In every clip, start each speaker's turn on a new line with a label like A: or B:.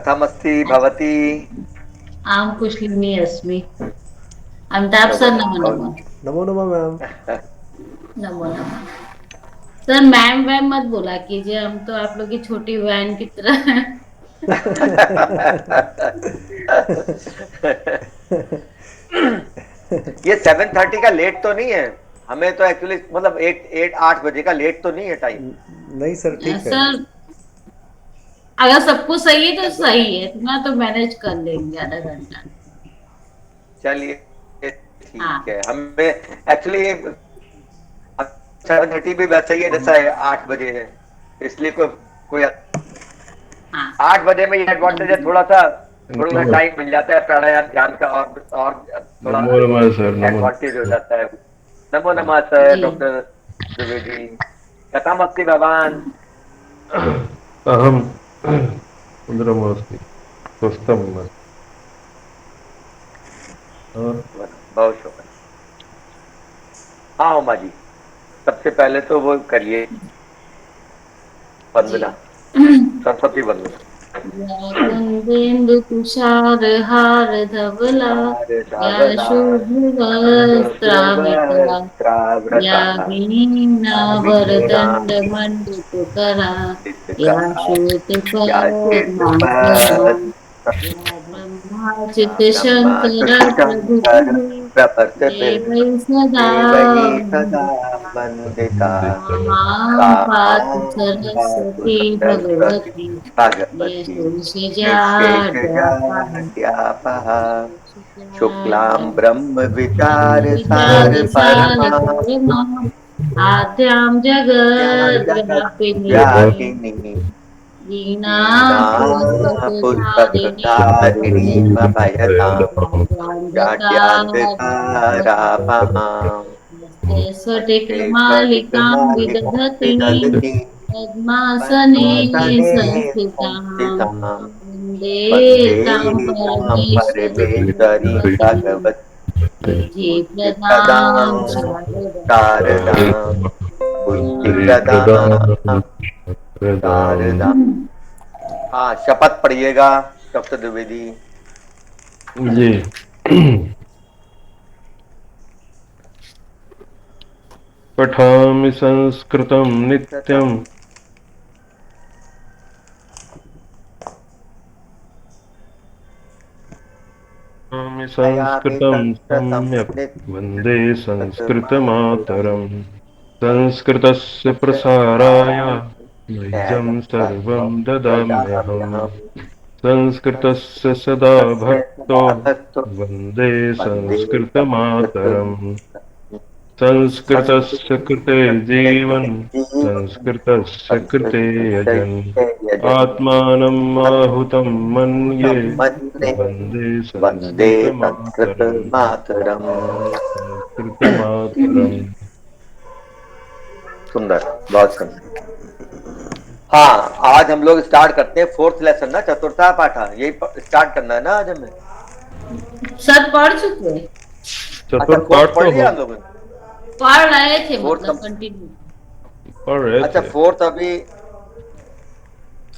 A: कथमस्ति भवती?
B: आं कुशलिनी अस्मि। अमिताभ
A: नमो
B: सर, नमो
A: नमः।
B: नमः।
C: नमो नमः मैम।
B: नमो नमः। सर, मैम वैम मत बोला कीजिए, हम तो आप लोग की छोटी बहन की तरह हैं।
A: ये 7:30 का लेट तो नहीं है? हमें तो एक्चुअली मतलब 8 बजे का लेट तो नहीं है टाइम?
C: नहीं सर, ठीक है।
B: सर, अगर सबको सही है तो सही है, इतना तो मैनेज कर लेंगे आधा घंटा।
A: चलिए ठीक
B: हाँ।
A: है। हमें एक्चुअली 7:30 भी वैसा ही है जैसा है 8 बजे है, इसलिए कोई
B: हाँ।
A: 8 बजे में ये एडवांटेज है,
B: नमो
A: थोड़ा सा
D: नमो
A: टाइम मिल जाता है प्राणायाम ध्यान का, और थोड़ा
D: नमो नमः सर, नमो
A: एडवांटेज हो
D: नमः।
A: जाता है। नमो नमः सर,
B: जी।
A: डॉक्टर द्विवेदी। कथमस्ति भवान?
D: अहं सुन्दरमस्ति, स्वस्थम्। और
A: बहुत शुक्र। हाँ उमा जी, सबसे पहले तो वो करिए
B: जी।
A: वंदना, सरस्वती वंदना।
B: या कुंदेन्दु तुषार हार धवला,
A: हार
B: या
A: धवला
B: शुभ्र वस्त्रावृता, या
A: शुभ्रवस्त्रावृता, वीणा
B: वीणावरदण्ड मण्डितकरा, या
A: करा या
B: श्वेतपद्मासना, या ब्रह्माच्युत
A: ब्रह्मा
B: शङ्कर
A: शंकर
B: प्रभृतिः
A: प्रपद्यते
B: देवैः सदा
A: देवैः सदा
B: वन्दिता।
A: वन्दिता।
B: मां पातु
A: तामां पातु
B: सरस्वती
A: सरस्वती
B: भगवती
A: भगवती
B: निःशेषजाड्यापः,
A: निःशेषजाड्यापः, शुक्लां ब्रह्म
B: ब्रह्मविद्यां
A: विचार परमा
B: परमाम् आद्यां
A: ज्ञान
B: जगद्व्यापिनी
A: जगद्व्यापिनी
B: वीणा
A: वीणा
B: पुस्तकधारिणी
A: पुस्तकधारिणी अभयताम्
B: जाड्यान्धकारापहाम्
A: जाड्यान्धकारापहाम् हस्ते
B: स्फटिकमालिकां
A: स्फटिकमालिकां
B: विदधतीं
A: विदधतीं
B: पद्मासने
A: पद्मासने
B: संस्थितां
A: संस्थिताम्
B: वन्दे
A: वन्दे
B: तां
A: तां
B: परमेश्वरीं
A: परमेश्वरीं
B: भगवतीं
A: भगवतीं
B: बुद्धिप्रदां
A: बुद्धिप्रदां
B: शारदां।
A: शारदां बुद्धिप्रदां शारदां। हाँ, शपथ पढ़िएगा डॉक्टर द्विवेदी।
D: जी। पठामि संस्कृतं नित्यं,
A: शतम्
D: पठामि
A: नयामि
D: संस्कृतं
A: संस्कृतं
D: सम्यक्, वन्दे
A: नित्यमातरम्
D: संस्कृतमातरम्। संस्कृतस्य प्रसाराय मह्यं सर्वं ददाम्यहम्।
A: ददाम्यहम्।
D: संस्कृतस्य सदा
A: संस्कृतस्य
D: भक्तो,
A: सदा भक्तो
D: वन्दे
A: वन्दे
D: संस्कृतमातरम्।
A: संस्कृतम्।
D: संस्कृतस्य कृते
A: संस्कृतस्य
D: जीवन्,
A: जीवनं
D: संस्कृतस्य कृते यजन्।
A: संस्कृतस्य यजन्
D: आत्मानम् आहुतं मन्ये,
A: मन्ये
D: वन्दे
A: वन्दे
D: संस्कृतमातरम्।
A: संस्कृतमातरम्।
D: संस्कृतमातरम्।
A: सुंदर, बहुत सुंदर। हाँ, आज हम लोग स्टार्ट करते हैं फोर्थ लेसन ना, चतुर्था पाठा, यही स्टार्ट करना है ना आज हमें।
B: सब पढ़ चुके हैं?
A: अच्छा,
D: चतुर्थ
A: फोर्थ
D: पाठ
A: पढ़
D: तो
A: लिया
D: हो
A: हम लोगों ने?
B: पढ़ रहे थे,
A: फोर्थ
B: मतलब कंटिन्यू।
D: पढ़ रहे
A: अच्छा,
D: थे।
A: फोर्थ अभी।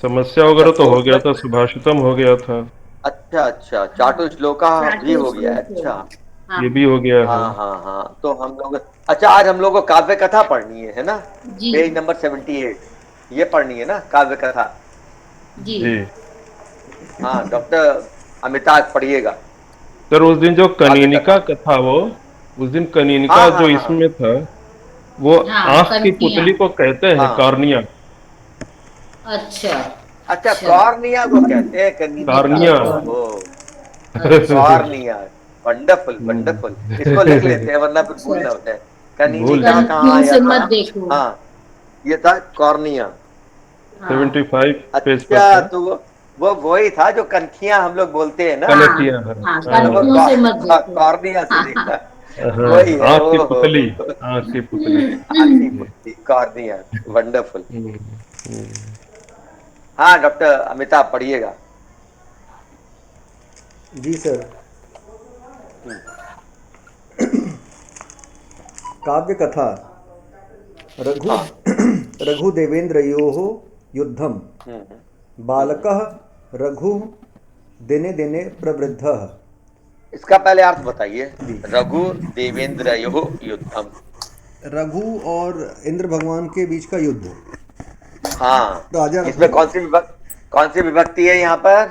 D: समस्या
A: अच्छा,
D: वगैरह तो हो
A: फोर्थ
D: गया
A: में।
D: था, सुभाषितम हो गया था।
A: अच्छा अच्छा, चाटु श्लोका भी
B: चाटू
A: हो गया है,
B: श्लोक हो
A: अच्छा।
B: गया। हाँ
D: ये भी हो गया है।
A: हाँ हाँ हाँ, तो हम लोग, अच्छा आज हम लोग को काव्य कथा पढ़नी है ना?
B: जी।
A: पेज नंबर 78 ये पढ़नी है ना, काव्य कथा।
B: जी।
D: जी
A: हाँ डॉक्टर अमिताभ पढ़िएगा
D: सर, उस दिन जो
A: काव्य कथा।
D: कनीनिका कथा वो, उस दिन
A: हाँ
D: कनीनिका
A: हाँ
D: जो
A: हाँ
D: इसमें था, वो
B: हाँ,
D: आंख की
B: कंठिया।
D: पुतली को कहते हैं
A: हाँ।
D: कार्निया।
B: अच्छा।
A: अच्छा,
B: अच्छा।
A: कॉर्निया को कहते हैं कनीनिका
D: कार्निया।
B: ओके,
A: को,
B: गॉट
A: हो।
B: इट। अच्छा।
A: कॉर्निया। वंडरफुल वंडरफुल, इसको लिख लेते हैं वरना फिर
B: अच्छा।
A: भूल ना होता है।
D: भूल
A: कनीनिका
D: जाए।
A: कहाँ
B: कंटिन्यू
A: आया
B: से
A: था?
B: मत देखो।
A: हाँ, ये था कॉर्निया।
B: हाँ।
D: 75 पेज पर
A: अच्छा,
D: था।
A: तो वो वही था जो कनखियां हम लोग बोलते हैं ना।
B: हाँ।
D: कनकिया है।
B: हाँ,
A: तो वो
B: कंटिन्यू से मत देखो।
A: कॉर्निया से
B: हाँ हाँ।
A: लिखा। वही
D: हाँ,
A: है,
D: आंख की
A: ओ हो
D: पुतली। आंख की पुतली।
A: आखी
D: जी।
A: पुत्री कॉर्निया। वंडरफुल।
D: हम्म, हम्म।
A: हाँ डॉक्टर अमिताभ पढ़िएगा।
C: जी सर।
A: हम्म,
C: काव्य कथा। रघु
A: हाँ।
C: रघुदेवेन्द्रयोः युद्धं।
A: हम्म हम्म हम्म
C: बालकः रघु दिने दिने प्रवृद्धः।
A: इसका पहले अर्थ बताइए।
C: जी।
A: रघु देवेंद्रयोः युद्धम।
C: रघु और इंद्र भगवान के बीच का युद्ध।
A: हाँ,
C: राजा
A: इसमें
C: रघु
A: कौन सी विभक्ति है यहाँ पर?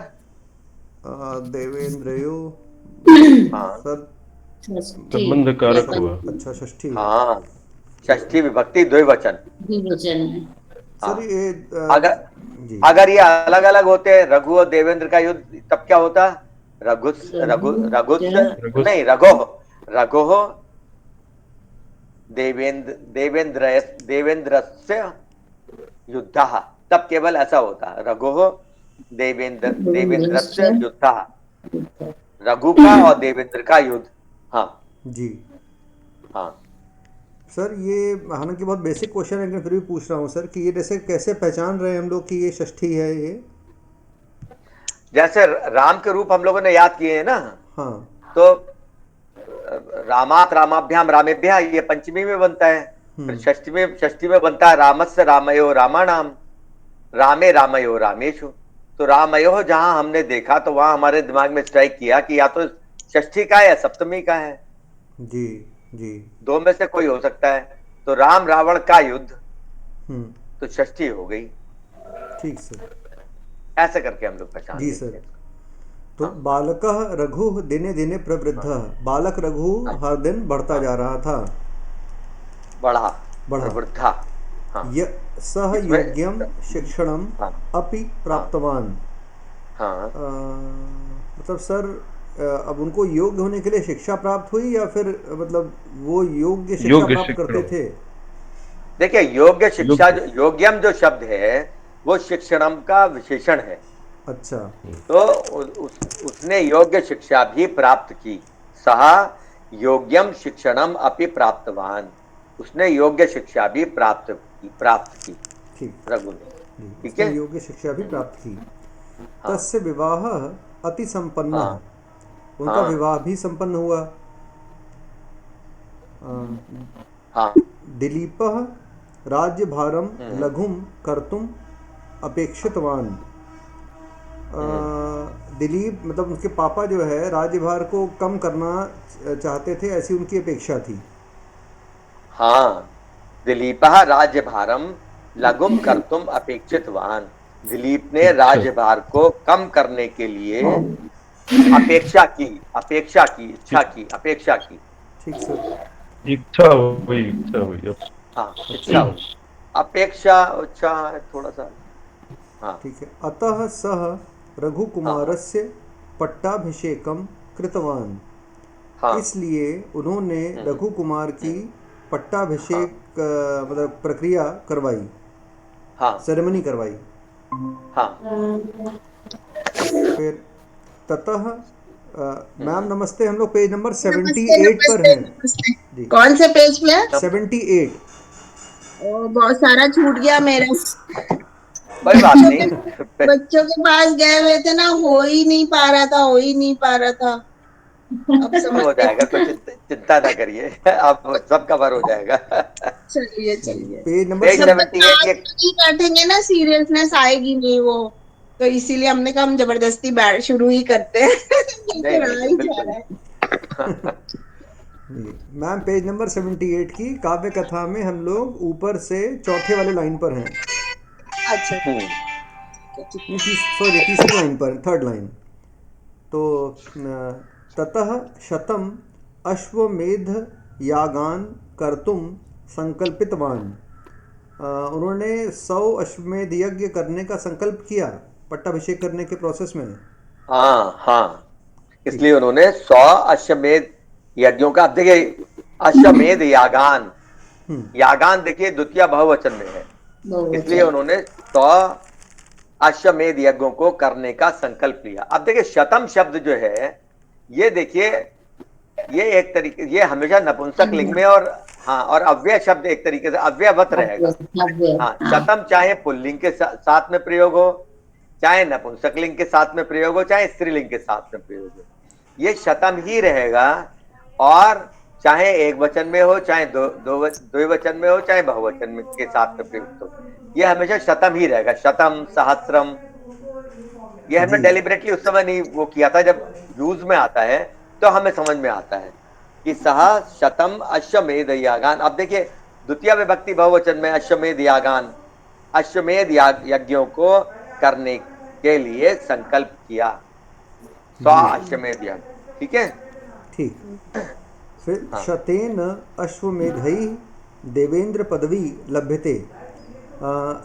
C: देवेंद्रयो
A: हाँ
C: सर।
B: षष्ठी
D: संबंध
B: या
D: कारक हुआ।
C: अच्छा षष्ठी।
A: हाँ, षष्ठी विभक्ति द्विवचन।
B: द्विवचन है।
C: सर
A: हाँ,
C: ये
A: अगर
C: जी
A: अगर ये अलग अलग होते रघु और देवेंद्र का युद्ध, तब क्या होता? रघुस रघु रघुस
D: रघुस
A: नहीं, रघोः रघोः देवेंद्रस्य युद्धः। तब केवल ऐसा होता, रघोः देवेंद्रस्य युद्धः, रघु का और देवेंद्र का युद्ध। हाँ
C: जी।
A: हाँ।
C: सर ये हालांकि बहुत बेसिक क्वेश्चन है, लेकिन फिर भी पूछ रहा हूँ सर कि ये जैसे कैसे पहचान रहे हैं हम लोग कि ये षष्ठी है ये?
A: जैसे राम के रूप हम लोगों ने याद किए हैं ना,
C: हाँ
A: तो रामात रामाभ्याम रामेभ्यः ये पंचमी में बनता है। फिर षष्ठी में बनता है रामस्य रामयो रामाणाम, रामे रामयो रामेशु। तो रामयो जहां हमने देखा तो वहां हमारे दिमाग में स्ट्राइक किया कि या तो षष्ठी का है या सप्तमी का है,
C: जी जी।
A: दो में से कोई हो सकता है। तो राम रावण का युद्ध, तो षष्ठी हो गई।
C: ठीक सर।
A: ऐसे करके हम लोग पहचान
C: जी
A: लेते
C: सर।
A: हैं।
C: तो बालकः रघु दिने दिने प्रवृद्धः, बालक रघु हर दिन बढ़ता जा रहा था।
A: बढ़ा
C: बढ़ा।
A: और वृद्धा। हाँ
C: सह
A: इसमें-
C: योग्यम शिक्षणम
A: हाँ
C: अपि प्राप्तवान।
A: हाँ।
C: मतलब सर अब उनको योग्य होने के लिए शिक्षा प्राप्त हुई या फिर मतलब वो योग्य शिक्षा
D: योग्य
C: प्राप्त
D: शिक्षा।
C: करते थे?
A: देखिए, योग्य शिक्षा
D: योग्य।
A: योग्यम जो शब्द है वो शिक्षणम का विशेषण है।
C: अच्छा।
A: तो उसने योग्य शिक्षा भी प्राप्त की। सह योग्यम शिक्षणम अपि प्राप्तवान, उसने योग्य शिक्षा भी प्राप्त की
C: ठीक।
A: रघु ने। ठीक
C: उसने
A: है।
C: योग्य शिक्षा भी प्राप्त की।
A: हाँ
C: तस्य विवाह अति संपन्न,
A: हाँ
C: उनका
A: हाँ
C: विवाह भी संपन्न हुआ।
A: हाँ।
C: दिलीपः राज्यभारं लघुं कर्तुम् अपेक्षितवान। दिलीप मतलब उनके पापा जो है राज्यभार को कम करना चाहते थे, ऐसी उनकी अपेक्षा थी।
A: हाँ, दिलीपः राज्यभारम लघुम कर्तुम अपेक्षितवान। दिलीप ने राज्यभार को कम करने के लिए अपेक्षा की, अपेक्षा की।
C: ठीक सर।
D: इच्छा हुई अब।
A: हाँ, इच्छा हुई। अपेक्षा अच्छा है थोड़ा सा। हाँ
C: ठीक है। अतः सः रघुकुमारस्य पट्टाभिषेकं कृतवान।
A: हाँ
C: इसलिए उन्होंने रघुकुमार की पट्टाभिषेक मतलब प्रक्रिया करवाई,
A: हाँ
C: सेरेमनी करवाई।
A: हाँ।
C: फिर ततः मैम नमस्ते, हम लोग पेज नंबर
E: नमस्ते
C: 78 पर
E: नमस्ते
C: हैं।
E: नमस्ते।
C: जी।
E: कौन से पेज पे है?
C: 78।
E: ओ, बहुत सारा छूट गया मेरा।
A: कोई बात
E: बच्चों
A: नहीं।
E: के बच्चों के पास गए हुए थे ना, हो ही नहीं पा रहा था। अब समझ
A: हो
E: गई।
A: जाएगा, कुछ चिंता ना करिए, अब सब कवर हो जाएगा।
E: चलिए।
C: पेज नंबर
A: पेज
E: जब तक
A: 78
E: पास
A: ये।
E: नहीं बैठेंगे ना, सीरियसनेस आएगी नहीं वो। तो इसीलिए हमने कहा हम जबरदस्ती बैठ शुरू ही करते हैं।
A: नहीं
E: लेकिन आ
A: नहीं
E: ही जा
A: बिल्कुल।
E: रहा है।
C: जी मैम पेज नंबर 78 की काव्य कथा में हम लोग ऊपर से चौथे वाले लाइन पर हैं।
E: अच्छा
C: सॉरी तीसरी लाइन पर, थर्ड लाइन। तो ततः शतम अश्वमेध यागान कर्तुम संकल्पितवान। उन्होंने 100 अश्वमेध यज्ञ करने का संकल्प किया पट्टाभिषेक करने के प्रोसेस में।
A: हाँ हाँ,
C: ठीक।
A: इसलिए उन्होंने 100 अश्वमेध यज्ञों का, देखिए अश्वमेध यागान, यागान देखिए द्वितीय बहुवचन में है, इसलिए उन्होंने 100 अश्वमेध यज्ञों को करने का संकल्प लिया। अब देखिए शतम शब्द जो है, ये देखिए ये एक तरीके, ये हमेशा नपुंसक लिंग में और हाँ, और अव्यय शब्द एक तरीके से अव्ययवत रहेगा। हाँ, शतम चाहे पुल्लिंग के साथ में प्रयोग हो, चाहे नपुंसक लिंग के साथ में प्रयोग हो, चाहे स्त्रीलिंग के साथ में प्रयोग हो, ये शतम ही रहेगा। और चाहे एक वचन में हो, चाहे द्विवचन में हो, चाहे बहुवचन में के साथ में प्रयुक्त हो, ये हमेशा शतम ही रहेगा। शतम, सहस्रम, ये हमने
C: जी।
A: डेलिबरेटली उस समय नहीं वो किया था, जब यूज में आता है तो हमें समझ में आता है कि सह शतम अश्वमेध यागान। अब देखिए द्वितीय विभक्ति बहुवचन में अश्वमेध यागान, अश्वमेध यज्ञों को करने के लिए संकल्प किया, स्व
C: जी
A: अश्वमेध यज्ञ। ठीक है,
C: ठीक। फिर
A: हाँ
C: शतेन अश्वमेधई देवेंद्र पदवी लभ्यते।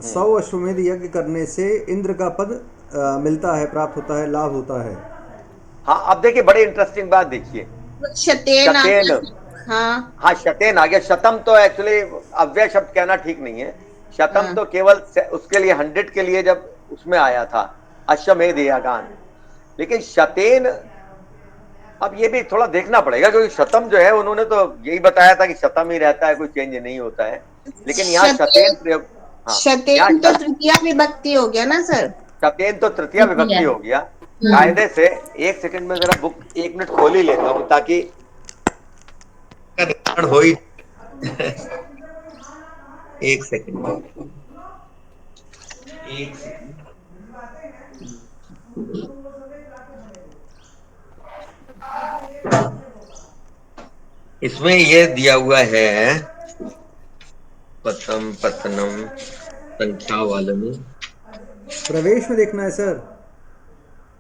C: 100 अश्वमेध यज्ञ करने से इंद्र का पद मिलता है, प्राप्त होता है, लाभ होता है।
A: हाँ। अब देखिए बड़ी इंटरेस्टिंग बात देखिए,
E: शतेन आ
A: शतेन,
E: गया। हाँ
A: हाँ शतेन आ गया। शतम तो एक्चुअली अव्यय शब्द कहना ठीक नहीं है, शतम
E: हाँ
A: तो केवल उसके लिए 100 के लिए जब उसमें आया था अश्वमेध यागान, लेकिन शतेन अब ये भी थोड़ा देखना पड़ेगा, क्योंकि शतम जो है उन्होंने तो यही बताया था कि शतम ही रहता है, कोई चेंज नहीं होता है, लेकिन यहाँ शतेन
E: शतेन,
A: प्रयोग, हाँ यहाँ
E: शतेन तो तृतीया विभक्ति हो गया ना सर।
A: शतेन तो तृतीय विभक्ति हो गया। कायदे से 1 सेकंड में जरा बुक 1 मिनट खोल ही लेता हूँ ताकि निर्धारण हो ही 1 सेकंड, 1 सेकंड। इसमें ये दिया हुआ है पतम पतनम संख्या वाले में।
C: प्रवेश में देखना है सर।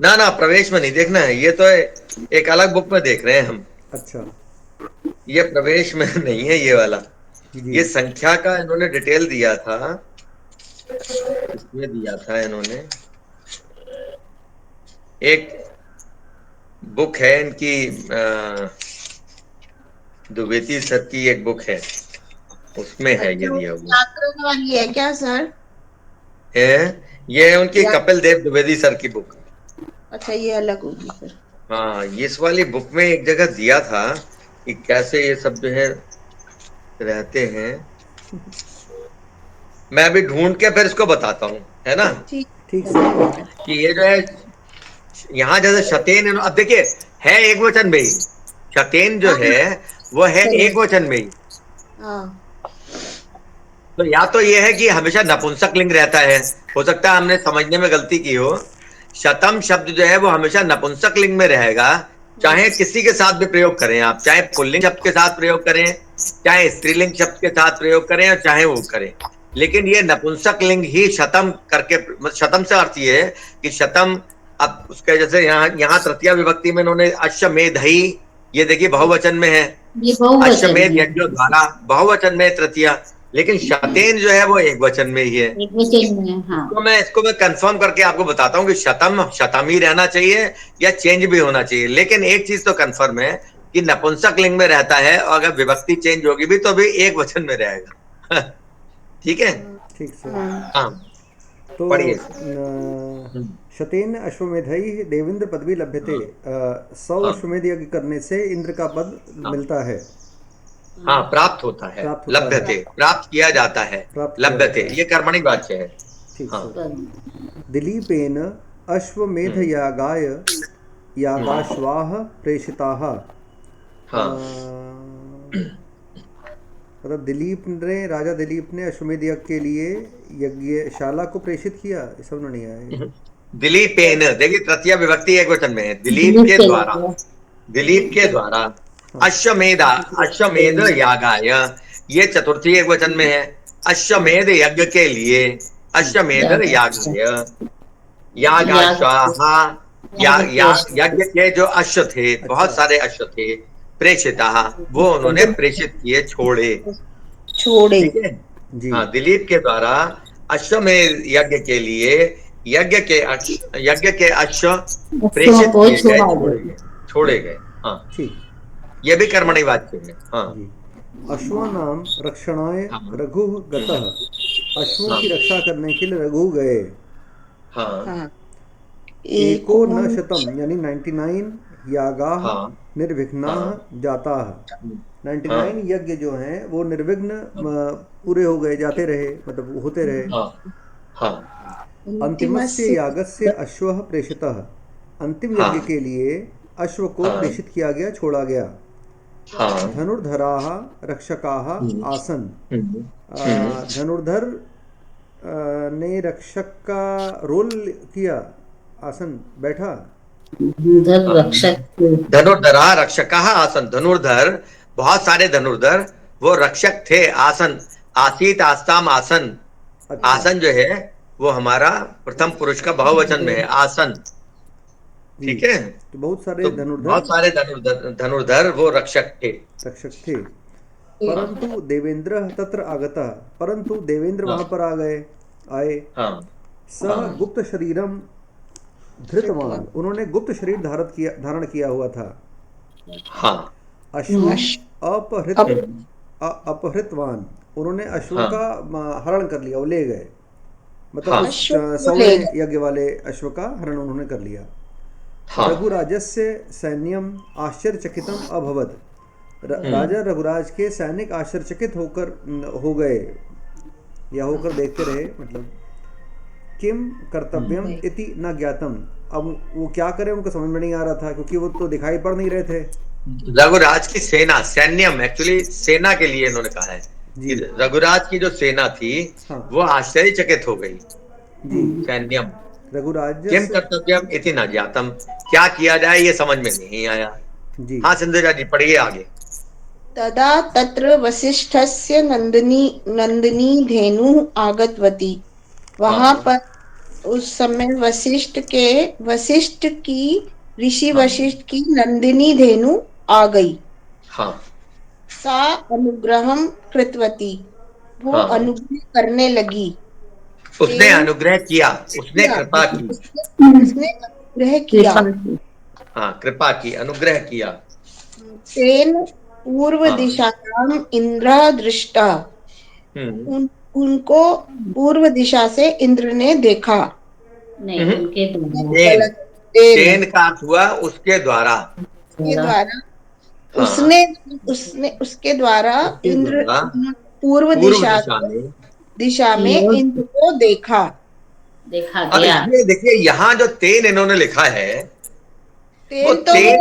A: ना ना प्रवेश में नहीं देखना है, ये तो एक अलग बुक में देख रहे हैं हम,
C: अच्छा
A: ये प्रवेश में नहीं है ये वाला।
C: जी
A: ये संख्या का इन्होंने डिटेल दिया था, इसमें दिया था इन्होंने, एक बुक है इनकी द्विवेदी सर की एक बुक है, उसमें है ये
E: अच्छा वो
A: दिया हुआ
E: व्याकरण वाली है क्या सर?
A: है। ये है उनकी कपिल देव द्विवेदी सर की बुक।
E: अच्छा ये अलग होगी फिर।
A: हाँ इस वाली बुक में एक जगह दिया था कि कैसे ये सब जो है रहते हैं। मैं अभी ढूंढ के फिर इसको बताता हूँ, है ना,
E: ठीक
C: ठीक सर।
A: कि ये जो है यहाँ जैसे शतेन, अब देखिए है एक वचन में ही, शतेन जो है वो है एक वचन में ही।
E: हाँ
A: तो या तो ये है कि हमेशा नपुंसक लिंग रहता है, हो सकता है हमने समझने में गलती की हो। शतम शब्द जो है वो हमेशा नपुंसक लिंग में रहेगा, चाहे किसी के साथ भी प्रयोग करें आप, चाहे पुल्लिंग शब्द के साथ प्रयोग करें, चाहे स्त्रीलिंग शब्द के साथ प्रयोग करें, और चाहे वो करें, लेकिन ये नपुंसक लिंग ही शतम करके, शतम से अर्थ ये है कि शतम। अब उसके जैसे यहाँ तृतीय विभक्ति में इन्होंने अश्वमेधई, ये देखिए बहुवचन में है,
B: ये बहुवचन
A: अश्वमेध
B: है,
A: यज्ञ द्वारा बहुवचन में तृतीय, लेकिन शतेन जो है वो एक वचन में ही है।
B: एक वचन में है। हाँ
A: इसको मैं कंफर्म करके आपको बताता हूँ कि शतम शतम ही रहना चाहिए या चेंज भी होना चाहिए, लेकिन एक चीज तो कंफर्म है कि नपुंसक लिंग में रहता है, और अगर विभक्ति चेंज होगी भी तो भी एक वचन में रहेगा। ठीक है,
C: ठीक सर।
A: हाँ
C: तो
A: पढ़िए।
C: शतेन अश्वमेधई देवेंद्र पदवी लभ्यते। 100
A: हाँ।
C: अश्वमेध यज्ञ करने से इंद्र का पद मिलता है।
A: हाँ प्राप्त होता है,
C: प्राप्त होता है।
A: लभ्यते प्राप्त किया जाता है,
C: प्राप्त किया
A: लभ्यते
C: जाता है।
A: ये कर्मणि वाच्य है।
C: ठीक
A: हाँ।
C: सर। दिलीपेन अश्वमेध यागाय यागाश्वाः प्रेषिताः।
A: हाँ
C: मतलब दिलीप ने, राजा दिलीप ने अश्वमेध यज्ञ के लिए यज्ञशाला को प्रेषित किया, ये सब नहीं आया।
A: दिलीपेन, देखिए तृतीय विभक्ति एक वचन में है, दिलीप के द्वारा, दिलीप के द्वारा अश्वमेधा, अश्वमेध यागाय, ये चतुर्थी एक वचन में है, अश्वमेध यज्ञ के लिए, अश्वमेध यागाय, यागाश्वाहा, यज्ञ के जो अश्व थे, बहुत सारे अश्व थे, प्रेषिता, वो उन्होंने प्रेषित किए, छोड़े। ठीक है
C: जी।
A: हाँ, दिलीप के द्वारा अश्वमेध यज्ञ के लिए यज्ञ के अश्व प्रेषित किए गए, छोड़े गए। हाँ
C: ठीक।
A: ये भी कर्मणि वाच्य है। हाँ
C: जी। अश्वानाम रक्षणाय
A: हाँ।
C: रघु गतः। अश्वों
A: हाँ।
C: की रक्षा करने के लिए रघु गए।
A: हाँ
C: एको न शतम यानी 99 यागाः
A: हाँ।
C: निर्विघ्नाः जाताः। 99 यज्ञ जो हैं वो निर्विघ्न पूरे हो गए, जाते रहे, मतलब होते रहे।
A: हाँ।
C: अंतिमस्य यागस्य अश्वः प्रेषितः। अंतिम यज्ञ के लिए अश्व को प्रेषित किया गया, छोड़ा गया। धनुर्धराः रक्षकाः आसन। धनुर्धर ने रक्षक का रोल किया, आसन बैठा।
B: धनुर्धर रक्षक।
A: धनुर्धर रक्षकः आसन, धनुर्धर बहुत सारे धनुर्धर, वो रक्षक थे। आसन, आसीत, आस्ताम, आसन।
C: अच्छा।
A: आसन जो है वो हमारा प्रथम पुरुष का बहुवचन में है, आसन।
C: जी।
A: ठीक है,
C: तो बहुत सारे
A: तो
C: धनुर्धर
A: बहुत सारे धनुर्धर वो रक्षक थे।
C: थे। परंतु देवेंद्र तत्र आगता, परंतु देवेंद्र वहां पर आए।
A: हाँ
C: सह गुप्त शरीरम धृतवान, उन्होंने गुप्त शरीर धारण किया हुआ था।
A: हाँ
C: अश्व अपहृतवान, उन्होंने अश्व का हरण कर लिया, वो ले गए। मतलब
A: हाँ।
C: उस 100वें यज्ञ वाले अश्व का हरण उन्होंने कर लिया।
A: हाँ।
C: रघुराजस्य सैन्यम आश्चर्यचकितम अभवत, राजा रघुराज के सैनिक आश्चर्यचकित हो गए या होकर देखते रहे। मतलब किम कर्तव्यम इति न ज्ञातम, अब वो क्या करें उनको समझ में नहीं आ रहा था, क्योंकि वो तो दिखाई पड़ नहीं रहे थे।
A: रघुराज की सेना, सैन्यम एक्चुअली सेना के लिए इन्होंने कहा है कि रघुराज की जो सेना थी वो आश्चर्यचकित हो गई। सैन्यम
C: रघुराज
A: किम कर्तव्यम इति न ज्ञातम, क्या किया जाए ये समझ में नहीं आया। हाँ सिंधुजा जी पढ़िए आगे।
E: तदा तत्र वसिष्ठस्य नंदिनी धेनु आगतवती, वहां पर उस समय वशिष्ठ की ऋषि वशिष्ठ की नंदिनी धेनु आ गई।
A: हाँ।
E: सा अनुग्रहम कृतवती, वो अनुग्रह करने लगी।
A: उसने अनुग्रह किया, उसने कृपा की,
E: उसने अनुग्रह किया।
A: हाँ कृपा की, अनुग्रह किया।
E: तेन पूर्व दिशायाम इंद्र दृष्टा, उनको पूर्व दिशा से इंद्र ने देखा।
B: नहीं, उनके
A: तेन का अर्थ हुआ उसके द्वारा,
E: उसके द्वारा इंद्र पूर्व दिशा में इंद्र को देखा
B: गया।
A: इसलिए देखिए यहाँ जो तेन इन्होंने लिखा है वो
E: तो
A: तेन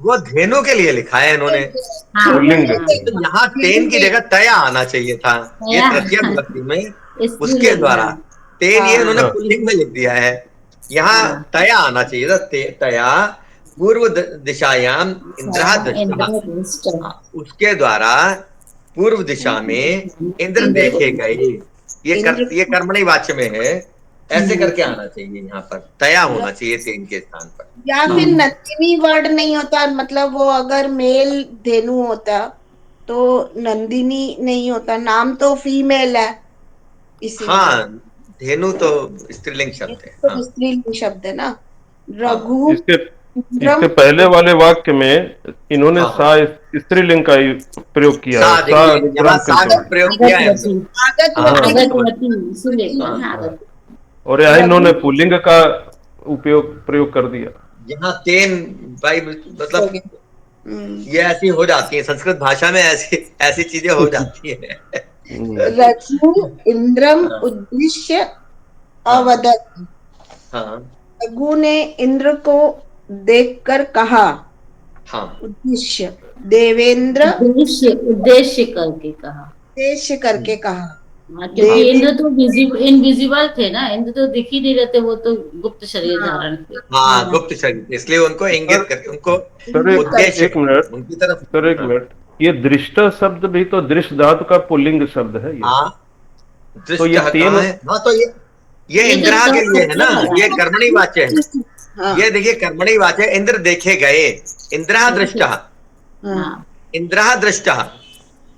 A: वो धेनु के लिए लिखा है इन्होंने। तो यहाँ तेन की जगह तया आना चाहिए था, ये तृतीय विभक्ति में उसके द्वारा। तेन ये इन्होंने पुल्लिंग में लिख दिया है, यहाँ तया आना चाहिए था। तया पूर्व दिशायाम इंद्र दृष्टा, उसके द्वारा पूर्व दिशा में इंद्र देखे गए। ये कर्मणि वाच्य में है, ऐसे करके आना चाहिए, यहाँ पर तया होना चाहिए तेन के स्थान पर।
E: या फिर नंदिनी वर्ड नहीं होता, मतलब वो अगर मेल धेनु होता तो नंदिनी नहीं होता, नाम तो फीमेल है इसी।
A: हाँ धेनु तो स्त्रीलिंग शब्द है।
E: तो स्त्रीलिंग शब्द है ना। रघु
D: इसके पहले वाले वाक्य में इन्होंने सा स्त्रीलिंग का प्रयोग किया है।
A: सा प्रयोग किया है।
D: और यहाँ इन्होंने पुल्लिंग का प्रयोग कर दिया।
A: यहाँ तेन भाई मतलब ये ऐसी हो जाती है, संस्कृत भाषा में ऐसी चीजें हो जाती है।
E: रघु इंद्रम उद्देश्य अवदत, रघु ने इंद्र को देखकर कहा। उद्देश्य देवेंद्र,
B: उद्देश्य करके कहा। क्योंकि इंद्र तो इनविजिबल थे ना, इंद्र तो दिख ही नहीं रहते, वो तो गुप्त शरीर धारण थे।
A: हाँ गुप्त शरीर, इसलिए उनको इंगित करके उनको उद्देश्य।
D: एक मिनट
A: उनकी तरफ
D: सर, एक मिनट, ये दृष्ट शब्द भी तो दृष्ट धातु का पुल्लिंग शब्द है ये। तो ये तीन,
A: हाँ तो ये इंद्रा के लिए है ना, ये कर्मणि वाच्य है। ये देखिए कर्मणि वाच्य, इंद्र देखे गए, इंद्रा दृष्टा, इंद्रा दृष्टा,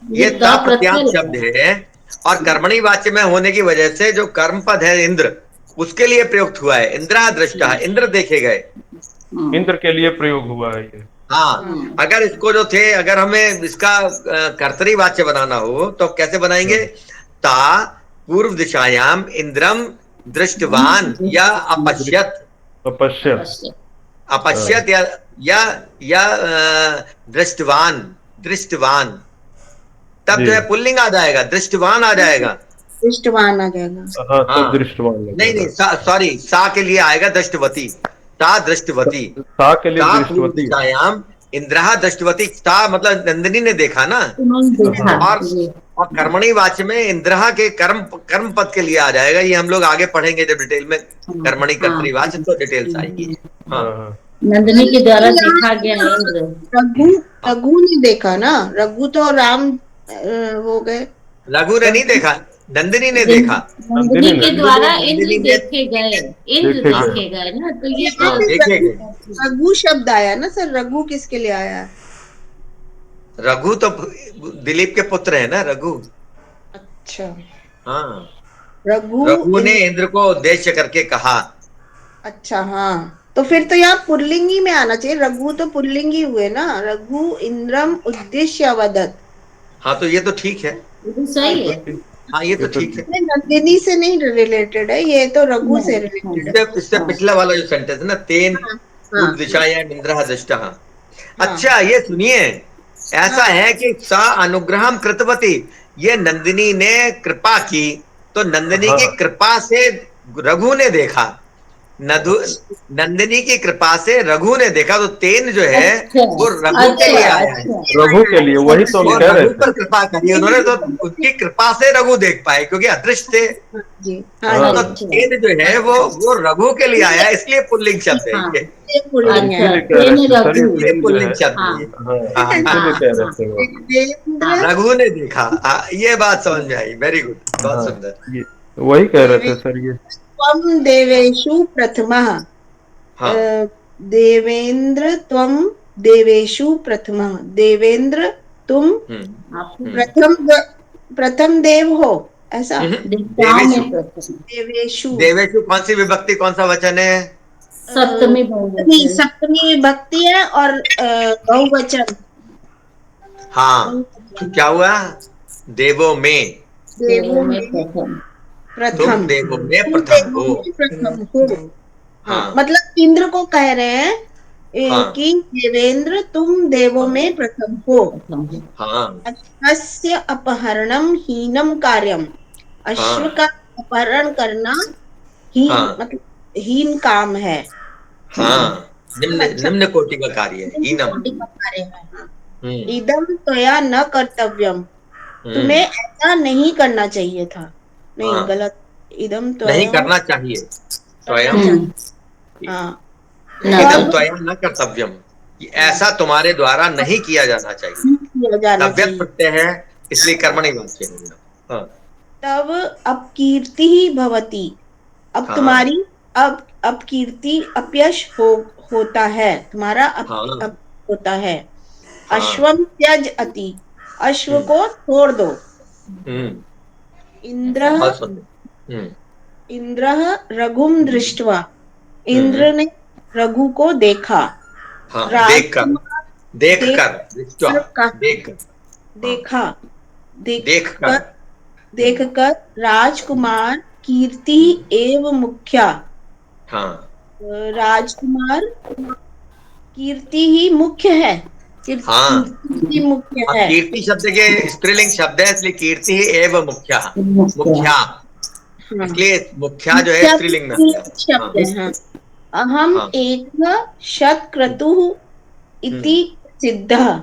A: ये प्रत्यांत शब्द है। और कर्मणि वाच्य में होने की वजह से जो कर्म पद है इंद्र, उसके लिए प्रयुक्त हुआ है। इंद्रा दृष्टा, इंद्र देखे गए,
D: इंद्र के लिए प्रयोग हुआ है ये।
A: हाँ अगर इसको जो थे, अगर हमें इसका कर्तरी वाच्य बनाना हो तो कैसे बनाएंगे? ता पूर्व दिशायाम इंद्रम दृष्टवान या अपश्यत, अपश्यत या दृष्टवान, तब जो है पुल्लिंग आ जाएगा, दृष्टवान आ जाएगा।
E: दृष्टवान आ जाएगा।
D: हाँ दृष्टवान
A: नहीं सॉरी, सा के लिए आएगा दृष्टवती, ता दृष्टवती,
D: सा के लिए दृष्टवती,
A: इंद्रा दृष्टवती। ता मतलब नंदिनी ने देखा ना, और कर्मणी वाच्य में इंद्रहा के कर्म पद के लिए आ जाएगा। ये हम लोग आगे पढ़ेंगे जब डिटेल में कर्मणी कर्तरी वाच्य तो डिटेल्स आएंगी। हाँ,
B: नंदिनी के द्वारा देखा गया इंद्र।
E: रघु ने देखा ना, रघु तो राम हो गए।
A: रघु ने नहीं देखा, नंदिनी ने देखा।
B: नंदिनी के द्वारा इंद्र देखे गए, इंद्र देखे गए ना, तो ये
A: देखे गए।
E: रघु शब्द आया ना सर, रघु किसके लिए आया?
A: रघु तो दिलीप के पुत्र है ना, रघु।
E: अच्छा,
A: हाँ,
E: रघु
A: ने इंद्र को उद्देश्य करके कहा।
E: अच्छा, हाँ, तो फिर तो यहाँ पुल्लिंगी में आना चाहिए, रघु तो पुल्लिंगी हुए ना, रघु इंद्रम उद्देश्य वदत।
A: हाँ, तो ये तो ठीक है,
B: सही है।
A: हाँ, ये तो ठीक है।
E: नंदिनी से नहीं रिलेटेड है, ये तो रघु से रिलेटेड है।
A: इससे पिछला वाला जो सेंटेंस है ना, तेन दिशायाम इंद्रः दृष्टः। अच्छा, ये सुनिए, ऐसा है कि सा अनुग्रहम कृतवती, ये नंदिनी ने कृपा की, तो नंदिनी की कृपा से रघु ने देखा, नंदिनी की कृपा से रघु ने देखा, तो तेन जो है वो रघु के लिए आया है,
D: रघु के लिए। वही तो हम कह रहे
A: रघु पर कृपा करी उन्होंने, तो उनकी कृपा से रघु देख पाए क्योंकि अदृश्य थे। तो तेन जो है वो रघु के लिए आया, इसलिए पुल्लिंग शब्द है ये, पुल्लिंग शब्द है। रघु ने देखा, ये बात समझ में आई, वेरी गुड, बहुत सुंदर।
D: वही कह रहे थे सर ये।
E: त्वं देवेषु प्रथमः, देवेंद्र त्वं देवेषु प्रथमः, देवेंद्र तुम प्रथम देव हो, ऐसा। देवेषु,
A: देवेषु कौन सी विभक्ति, कौन सा वचन है?
E: सप्तमी विभक्ति है और बहुवचन।
A: हाँ, तो क्या हुआ? देवों में
E: प्रथम,
A: देवों में प्रथम हो।
E: हाँ, मतलब इंद्र को कह रहे हैं कि देवेंद्र तुम देवों में प्रथम हो। अश्वस्य अपहरणम हीनम कार्यम, अश्व का अपहरण करना मतलब हीन काम है।
A: हाँ, निम्न कोटि का कार्य है, हीनम।
E: इदम त्वया न कर्तव्यम, तुम्हें ऐसा नहीं करना चाहिए था। नहीं, गलत, इदम त्वया
A: नहीं करना चाहिए, स्वयं इदम त्वया न कर्तव्यम, ऐसा तुम्हारे द्वारा नहीं किया जाना चाहिए। तव्यत् प्रत्यय है, इसलिए कर्मणि वाच्य है।
E: तब अपकीर्ति ही भवति, अब तुम्हारी अब कीर्ति अपयश होता है, तुम्हारा होता है। अश्वम त्यज अति, अश्व को छोड़ दो। इंद्रः रघुम दृष्ट्वा, इंद्र ने रघु को देखा। देखकर राजकुमार कीर्ति एव मुख्या, राजकुमार कीर्ति ही मुख्य है, कीर्ति मुख्य है।
A: कीर्ति शब्द के स्त्रीलिंग शब्द है, इसलिए कीर्ति ही एव मुख्या, मुख्या, इसलिए मुख्या जो है स्त्रीलिंग में।
E: अहम एक शतक्रतुः इति सिद्धः,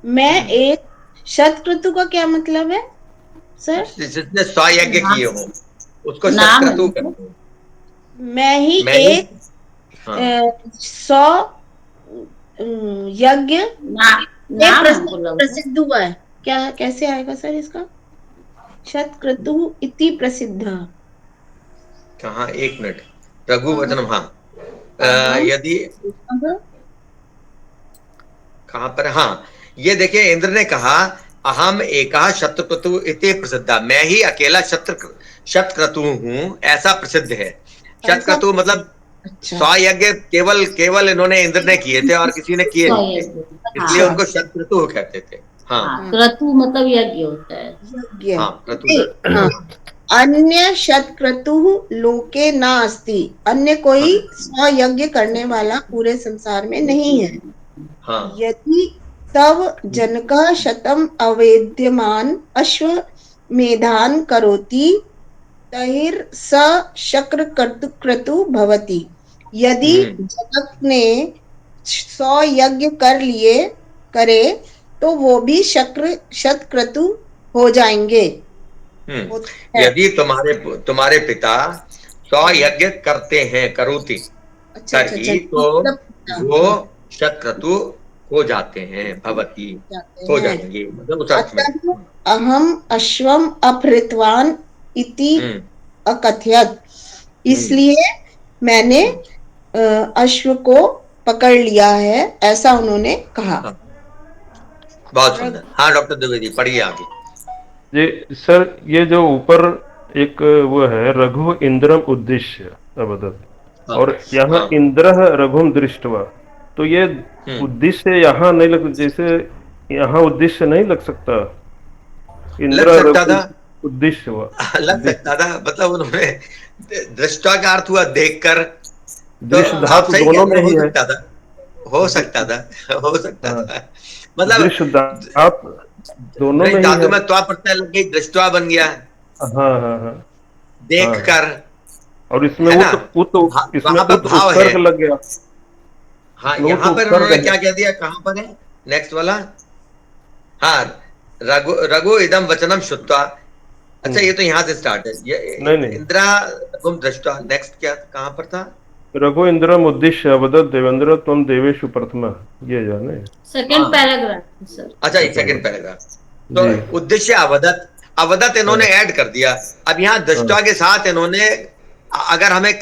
E: मैं एक, शतक्रतु का क्या मतलब है सर?
A: जिसने 100 यज्ञ किए हो उसको शतक्रतु कहते हैं।
E: मैं ही एक 100 यज्ञ प्रसिद्ध हुआ है क्या? कैसे आएगा सर इसका? शतक्रतु इति प्रसिद्ध,
A: कहाँ? एक मिनट, रघु वचनम, यदि कहाँ पर? हाँ, ये देखिए, इंद्र ने कहा अहम एका शतक्रतु इति प्रसिद्धा, मैं ही अकेला शतक्रतु हूँ, ऐसा प्रसिद्ध है। शतक्रतु मतलब 100 यज्ञ केवल इन्होंने, इंद्र ने किए थे और किसी ने किए नहीं थे, इसलिए उनको शतक्रतु कहते थे।
B: क्रतु मतलब यज्ञ होता है।
E: अन्य शतक्रतु लोके न अस्ति, अन्य कोई 100 यज्ञ करने वाला पूरे संसार में नहीं है। यदि तव जनकः शतम अवेद्यमान अश्वमेधान करोति तहिर स शक्र क्रतु भवति, यदि जनक ने 100 यज्ञ करे तो वो भी शतक्रतु हो जाएंगे।
A: यदि तुम्हारे पिता 100 यज्ञ करते हैं, करोति, तर्हि तो वो शतक्रतु हो जाते हैं, भवती हो जाएंगे, मतलब उस अर्थ में।
E: अहम अश्वम अपहृतवान इति अकथयत, इसलिए मैंने अश्व को पकड़ लिया है, ऐसा उन्होंने कहा।
A: बहुत सुंदर। हाँ डॉक्टर द्विवेदी, पढ़िए आगे।
D: ये सर, ये जो ऊपर एक वो है, रघु इंद्रम उद्देश्य अवदत, और यहाँ इंद्र रघुम दृष्टवा, तो ये उद्देश्य यहाँ नहीं लग, जैसे यहाँ उद्देश्य नहीं लग सकता,
A: इंद्र रघु
D: उद्देश्य
A: लग सकता था, मतलब उन्होंने दृष्टा का अर्थ हुआ देखकर,
D: दृश्य धातु दोनों में ही है,
A: हो सकता था मतलब
D: दृश्य धातु दोनों में
A: धातु में त्वा प्रत्यय लग गई, दृष्टवा बन गया।
D: हाँ
A: देख कर,
D: और इसमें इसमें उत्कर्ष लग गया।
A: हाँ, यहाँ पर उन्होंने क्या कह दिया, कहाँ पर है नेक्स्ट वाला? हाँ, रघु इदम वचनम श्रुत्वा। अच्छा, ये तो यहाँ से स्टार्ट है, ये
D: नहीं।
A: इंद्रा रघुम दृष्टवा, नेक्स्ट क्या कहाँ पर था?
D: रघु इंद्रम उद्देश्य अवदत देवेंद्र त्वं देवेषु प्रथमा, ये जाने
B: सेकंड पैराग्राफ सर।
A: अच्छा, ये सेकंड पैराग्राफ। तो उद्देश्य अवदत इन्होंने ऐड कर दिया। अब यहाँ दृष्टवा के साथ इन्होंने, अगर हमें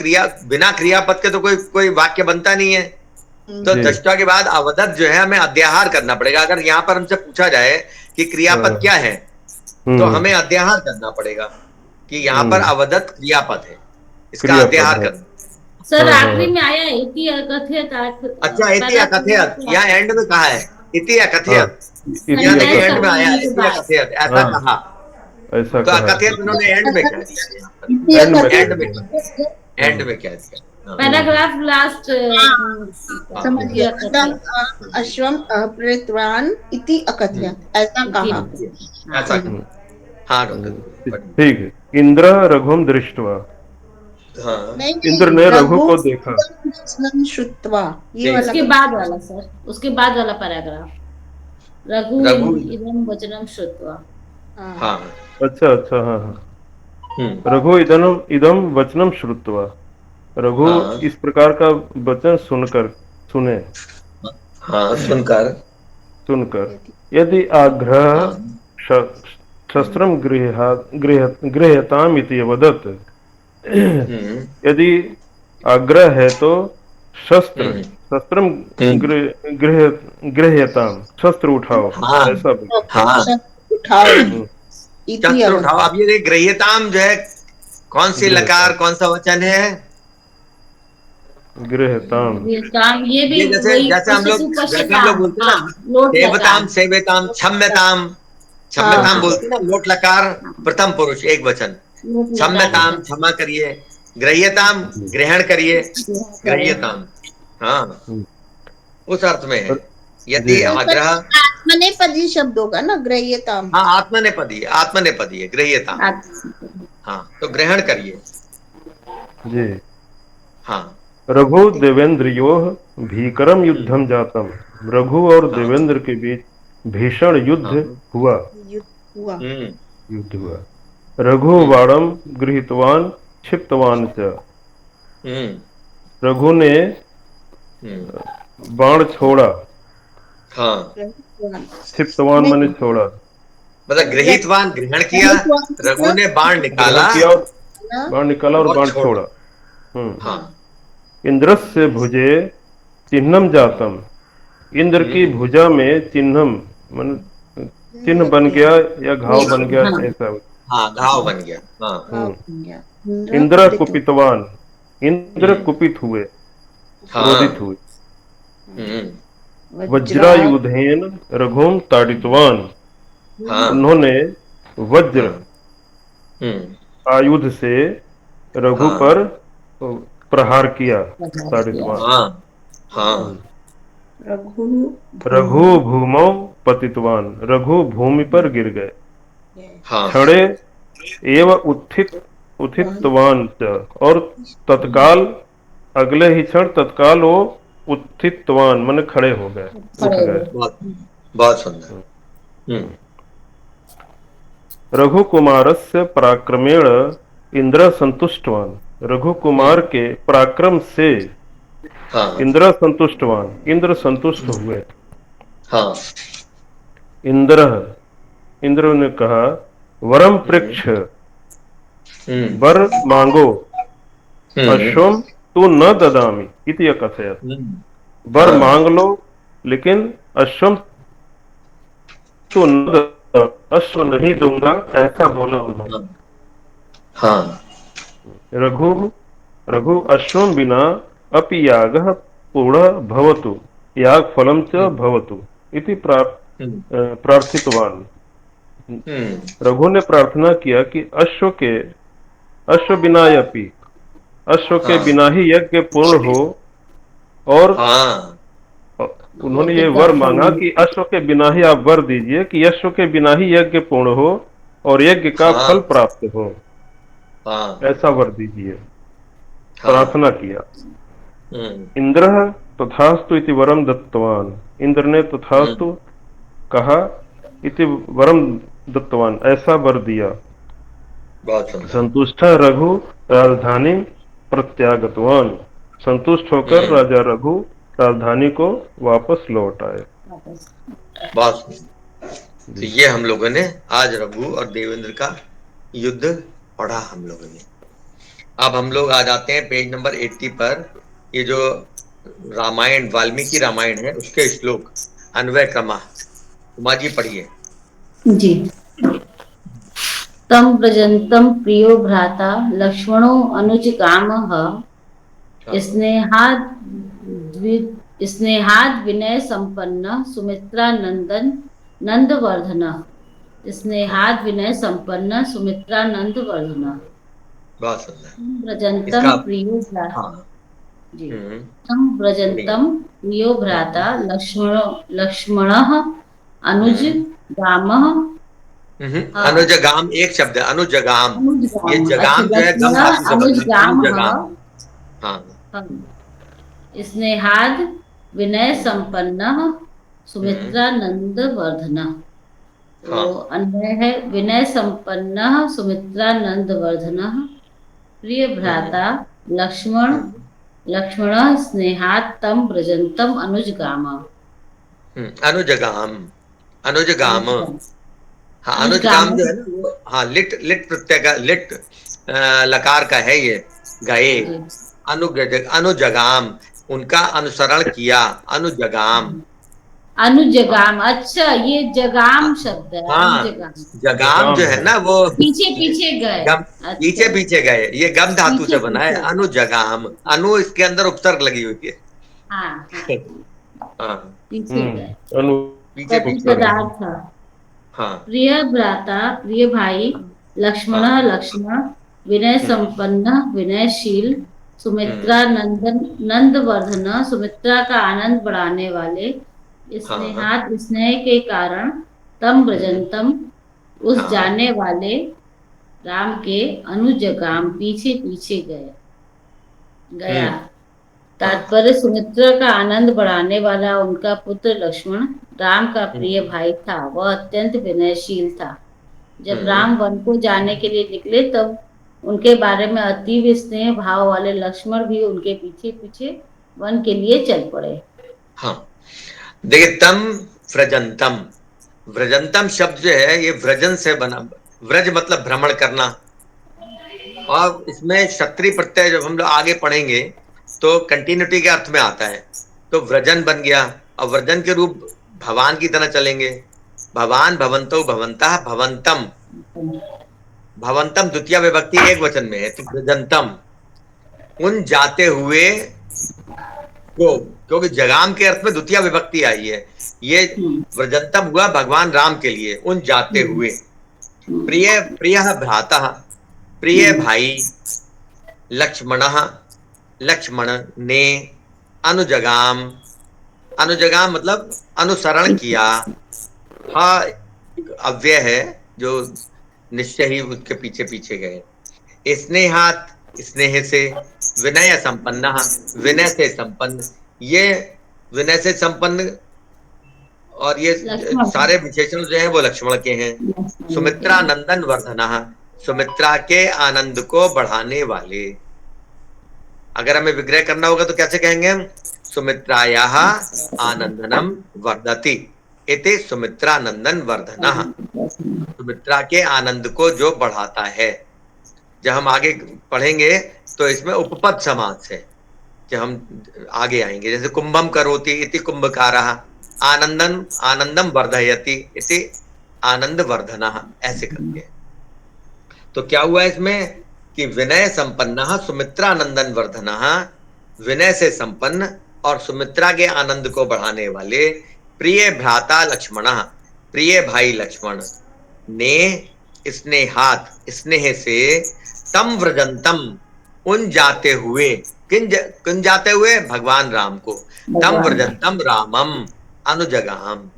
A: बिना क्रियापद के तो कोई वाक्य बनता नहीं है, तो दृष्टवा के बाद अवदत जो है हमें अध्याहार करना पड़ेगा। अगर यहाँ पर हमसे पूछा जाए कि क्रियापद क्या है, तो हमें अध्याहार करना पड़ेगा कि यहाँ पर अवदत क्रियापद है, इसका अध्याहार करना।
B: सर आखिरी में आया इति अकथयत।
A: अच्छा, इति अकथयत यहाँ एंड में कहा है, इति अकथयत, यहाँ देखिए एंड में आया इति अकथयत, ऐसा कहा, तो अकथयत उन्होंने एंड में कह दिया, एंड में कह दिया,
B: पैराग्राफ लास्ट
E: समझ गया। अश्वम अपहृतवान इति अकथयत, ऐसा कहा,
A: ऐसा। हाँ
D: ठीक है। इंद्र रघुम दृष्टवा, इंद्र ने रघु को देखा,
E: श्रुत्वा, ये
B: उसके बाद वाला सर, उसके बाद वाला पैराग्राफ, रघु इदम वचनम श्रुत्वा।
A: हाँ,
D: अच्छा, हाँ। रघु इदम वचनम श्रुत्वा, रघु इस प्रकार का वचन सुने, सुनकर यदि आग्रह शस्त्रम गृह्यताम इति वदत, यदि आग्रह है तो शस्त्रम गृह्यताम, शस्त्र उठाओ, ऐसा
A: शस्त्र उठाओ। अब ये गृह्यताम जो है, कौन सी लकार, कौन सा वचन है?
D: गृह्यताम,
B: ये भी
A: जैसे हम लोग बोलते हैं ना, सेवताम, सेवताम, क्षम्यताम बोलते हैं ना, लोट लकार प्रथम पुरुष एक वचन, क्षम्यताम क्षमा करिए, गृह्यताम ग्रहण करिए, गृह्यताम, हाँ उस अर्थ में है। यदि आग्रह
E: आत्मनेपदी शब्द होगा ना, गृह्यताम।
A: हाँ, आत्मनेपदी है गृह्यताम, हाँ, तो ग्रहण करिए
D: जी।
A: हाँ,
D: रघु देवेंद्रयोः भीकरम युद्धम जातम, रघु और देवेंद्र के बीच भीषण युद्ध हुआ। रघु बाणम गृहीतवान क्षिप्तवान च, रघु ने बाण छोड़ा, क्षिप्तवान माने छोड़ा,
A: मतलब गृहीतवान ग्रहण किया, रघु ने बाण निकाला
D: और बाण छोड़ा। इंद्रस्य भुजे चिन्हम जातम, इंद्र की भुजा में चिन्हम मन चिन्ह बन गया या घाव बन गया, ऐसा।
A: हाँ, घाव बन गया।
D: इंद्र कुपितवान, इंद्र कुपित हुए, क्रोधित हुए। वज्रायुधेन रघुम ताड़ितवान, उन्होंने वज्र आयुध से रघु पर प्रहार किया, ताड़ितवान। रघु भूमौ पतितवान, रघु भूमि पर गिर गए। क्षणे एव उत्थितवान च, और तत्काल अगले ही क्षण तत्काल वो उत्थितवान मन खड़े हो गए, उठ गए।
A: बहुत सुंदर।
D: रघुकुमारस्य पराक्रमेण इंद्र संतुष्टवान। रघुकुमार के पराक्रम से इंद्र संतुष्टवान, इंद्र संतुष्ट हुए। इंद्र ने कहा वरम पृक्ष, वर मांगो, अश्वम तू न ददामी इति अकथयत्। वर मांग लो लेकिन अश्वम तो न, अश्व नहीं दूंगा, ऐसा बोला उन्होंने। रघु अश्वम बिना अपि यागः पूर्ण भवतु, याग फलम च भवतु इति प्रार्थितवान। रघु ने प्रार्थना किया कि अश्व बिना अपि, अश्व के बिना ही यज्ञ पूर्ण हो, और उन्होंने ये वर मांगा कि अश्व के बिना ही आप वर दीजिए कि अश्व के बिना ही यज्ञ पूर्ण हो और यज्ञ का फल प्राप्त हो, ऐसा वर दीजिए, प्रार्थना किया। इंद्र तथास्तु इति वरम दत्तवान, इंद्र ने तथास्तु कहा, इति वरम दत्तवान, ऐसा वर दिया। संतुष्ट रघु राजधानी प्रत्यागतवान, संतुष्ट होकर राजा रघु राजधानी को वापस लौट आए।
A: तो ये हम लोगों ने आज रघु और देवेंद्र का युद्ध पढ़ा हम लोगों ने। अब हम लोग आ जाते हैं पेज नंबर 80 पर। ये जो रामायण, वाल्मीकि रामायण है, उसके श्लोक अन्वय क्रम उमा जी पढ़िए
B: जी। तम व्रजंतम प्रियो भ्राता लक्ष्मणो अनुज कामः, स्नेहाद विनय संपन्न सुमित्रा नंदन नंदवर्धन। स्नेहाद विनय संपन्न सुमित्रा नंदवर्धन। व्रजंतम प्रियो भ्राता जी। तम व्रजंतम प्रियो भ्राता लक्ष्मणः अनुज गामः।
A: अनुजगाम एक शब्द है, अनुजगाम। ये जगाम जो है गम धातु से बना है, अनुजगाम।
B: स्नेहाद विनय संपन्न सुमित्रा नंदवर्धन। तो अन्वय है विनय संपन्न सुमित्रा नंदवर्धन प्रिय भ्राता लक्ष्मण स्नेहात तम व्रजंतम अनुजगाम।
A: अनुजगाम, अनुजगाम। हाँ, अनुजगाम जो है ना वो, हाँ, लिट प्रत्यय का, लिट लकार का है ये, गए। अनुजगाम, उनका अनुसरण किया, अनुजगाम।
B: अनुजगाम, अच्छा ये जगाम शब्द है।
A: हाँ, जगाम जो है ना वो
B: पीछे पीछे गए,
A: अच्छा। पीछे पीछे गए, ये गम धातु से बना है, अनुजगाम। अनु इसके अंदर उपसर्ग लगी हुई है।
B: हाँ,
A: पीछे
B: गए, पीछे पदार्थ। प्रिय भ्राता, प्रिय भाई, लक्ष्मण लक्ष्मण, विनय संपन्न विनयशील, सुमित्रा नंदवर्धन सुमित्रा का आनंद बढ़ाने वाले, स्नेहात स्नेह के कारण, तम व्रजंतम उस जाने वाले राम के, अनुजगाम पीछे पीछे गया। तात्पर्य सुमित्रा का आनंद बढ़ाने वाला उनका पुत्र लक्ष्मण राम का प्रिय भाई था। वह अत्यंत विनयशील था। जब राम वन को जाने के लिए निकले तब उनके बारे में अतीव स्नेह भाव वाले लक्ष्मण भी उनके पीछे पीछे वन के लिए चल पड़े।
A: हाँ, देखिए, तम व्रजंतम, व्रजंतम शब्द जो है ये व्रजन से बना। व्रज मतलब भ्रमण करना, और इसमें क्षत्रिय प्रत्यय जब हम लोग आगे पढ़ेंगे तो कंटिन्यूटी के अर्थ में आता है। तो व्रजन बन गया, और व्रजन के रूप भवान की तरह चलेंगे। भवान, भवंतो, भवंतः, भवंतम। भवंतम द्वितीय विभक्ति एक वचन में है, तो व्रजंतम उन जाते हुए को, क्योंकि जगाम के अर्थ में द्वितीय विभक्ति आई है। ये व्रजंतम हुआ भगवान राम के लिए, उन जाते हुए। प्रिय, प्रिय भ्राता, प्रिय भाई, लक्ष्मण, लक्ष्मण ने, अनुजगाम, अनुजगाम मतलब अनुसरण किया। हाँ, अव्यय है जो निश्चय ही उसके पीछे पीछे गए। स्नेहात स्नेह से, विनय संपन्न, विनय से संपन्न। ये विनय से संपन्न और ये
B: लक्ष्मण
A: सारे विशेषण जो हैं वो लक्ष्मण के हैं। सुमित्रा नंदन वर्धनः, सुमित्रा के आनंद को बढ़ाने वाले। अगर हमें विग्रह करना होगा तो कैसे कहेंगे हम? सुमित्रायाः आनंदनम वर्धति इति सुमित्रा नंदन वर्धनः। सुमित्रा के आनंद को जो बढ़ाता है। जब हम आगे पढ़ेंगे तो इसमें उपपद समास है, जब हम आगे आएंगे। जैसे कुंभम करोति इति कुंभकारः, आनंदन आनंदम वर्धयति इति आनंद वर्धनः, ऐसे करके। तो क्या हुआ इसमें कि विनय संपन्नः सुमित्रा नंदन वर्धनः, विनय से संपन्न और सुमित्रा के आनंद को बढ़ाने वाले प्रिय भ्राता लक्ष्मणः, प्रिय भाई लक्ष्मण ने स्नेहात स्नेह से तम व्रजंतम उन जाते हुए, किन जाते हुए? भगवान राम को। तम व्रजंतम रामम अनुजगाम,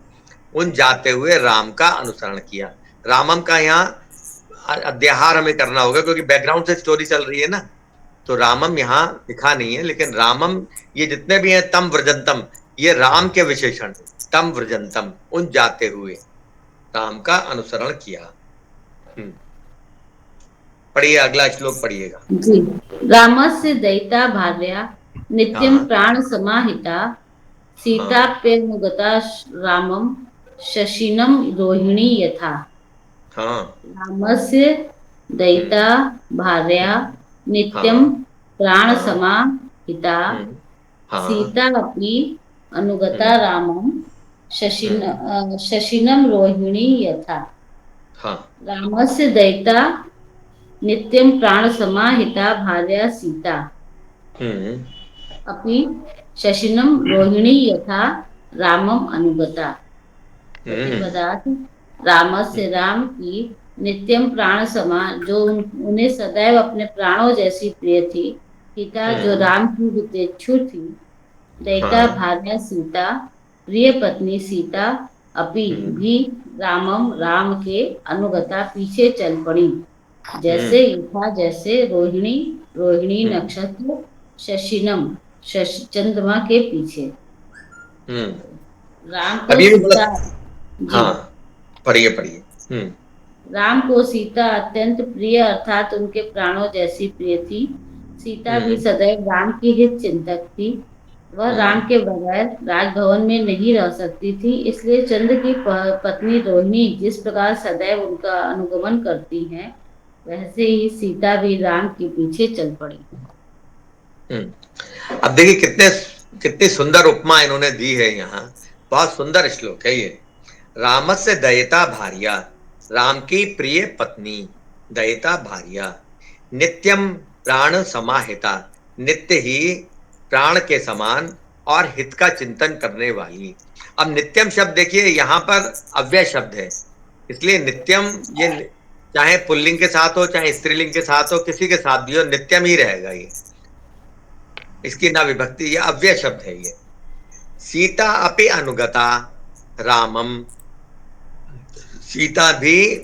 A: उन जाते हुए राम का अनुसरण किया। रामम का यहाँ अध्याहार हमें करना होगा क्योंकि बैकग्राउंड से स्टोरी चल रही है ना, तो रामम यहाँ लिखा नहीं है, लेकिन रामम ये जितने भी हैं तम व्रजंतम, ये राम के विशेषण। तम व्रजंतम उन जाते हुए राम का अनुसरण किया। पढ़िए, अगला श्लोक पढ़िएगा
B: जी। रामस्य दयिता भार्या नित्यं प्राण समाहिता, सीताप्यनुगता रामं शशिनं रोहिणी यथा। रामस्य दयिता भार्या नित्यं प्राण समाहिता, सीता अपि अनुगता रामं शशिनं रोहिणी यथा। रामस्य दयिता नित्यं प्राण समाहिता भार्या सीता अपि शशिनं रोहिणी यथा रामम अनुगता। प्रतिपदार्थ रामस्य, राम की नित्यम प्राण समा, जो उन्हें सदैव अपने प्राणों जैसी प्रिय थी। सीता जो राम की हितेच्छु थी। दयिता भार्या सीता, प्रिय पत्नी सीता अपि भी रामम, राम के अनुगता पीछे चल पड़ी। जैसे यथा, जैसे रोहिणी, रोहिणी नक्षत्र, शशिनम चंद्रमा के पीछे। राम को सीता,
A: पढ़िए।
B: राम को सीता अत्यंत प्रिय अर्थात उनके प्राणों जैसी प्रिय थी। सीता भी सदैव राम की हित चिंतक थी। वह राम के बगैर राजभवन में नहीं रह सकती थी, इसलिए चंद्र की पत्नी रोहिणी जिस प्रकार सदैव उनका अनुगमन करती हैं, वैसे ही सीता भी राम के पीछे चल पड़ी।
A: अब देखिए कितनी सुंदर उपमा इन्होंने दी है यहाँ। बहुत सुंदर श्लोक है ये। रामस्य दयिता भार्या, राम की प्रिय पत्नी, दयिता भार्या, नित्यम प्राण समाहिता, नित्य ही प्राण के समान और हित का चिंतन करने वाली। अब नित्यम शब्द देखिए यहाँ पर अव्यय शब्द है, इसलिए नित्यम ये चाहे पुल्लिंग के साथ हो चाहे स्त्रीलिंग के साथ हो, किसी के साथ भी हो, नित्यम ही रहेगा ये। इसकी ना विभक्ति, ये अव्यय शब्द है ये। सीता अपि अनुगता रामम, सीता भी,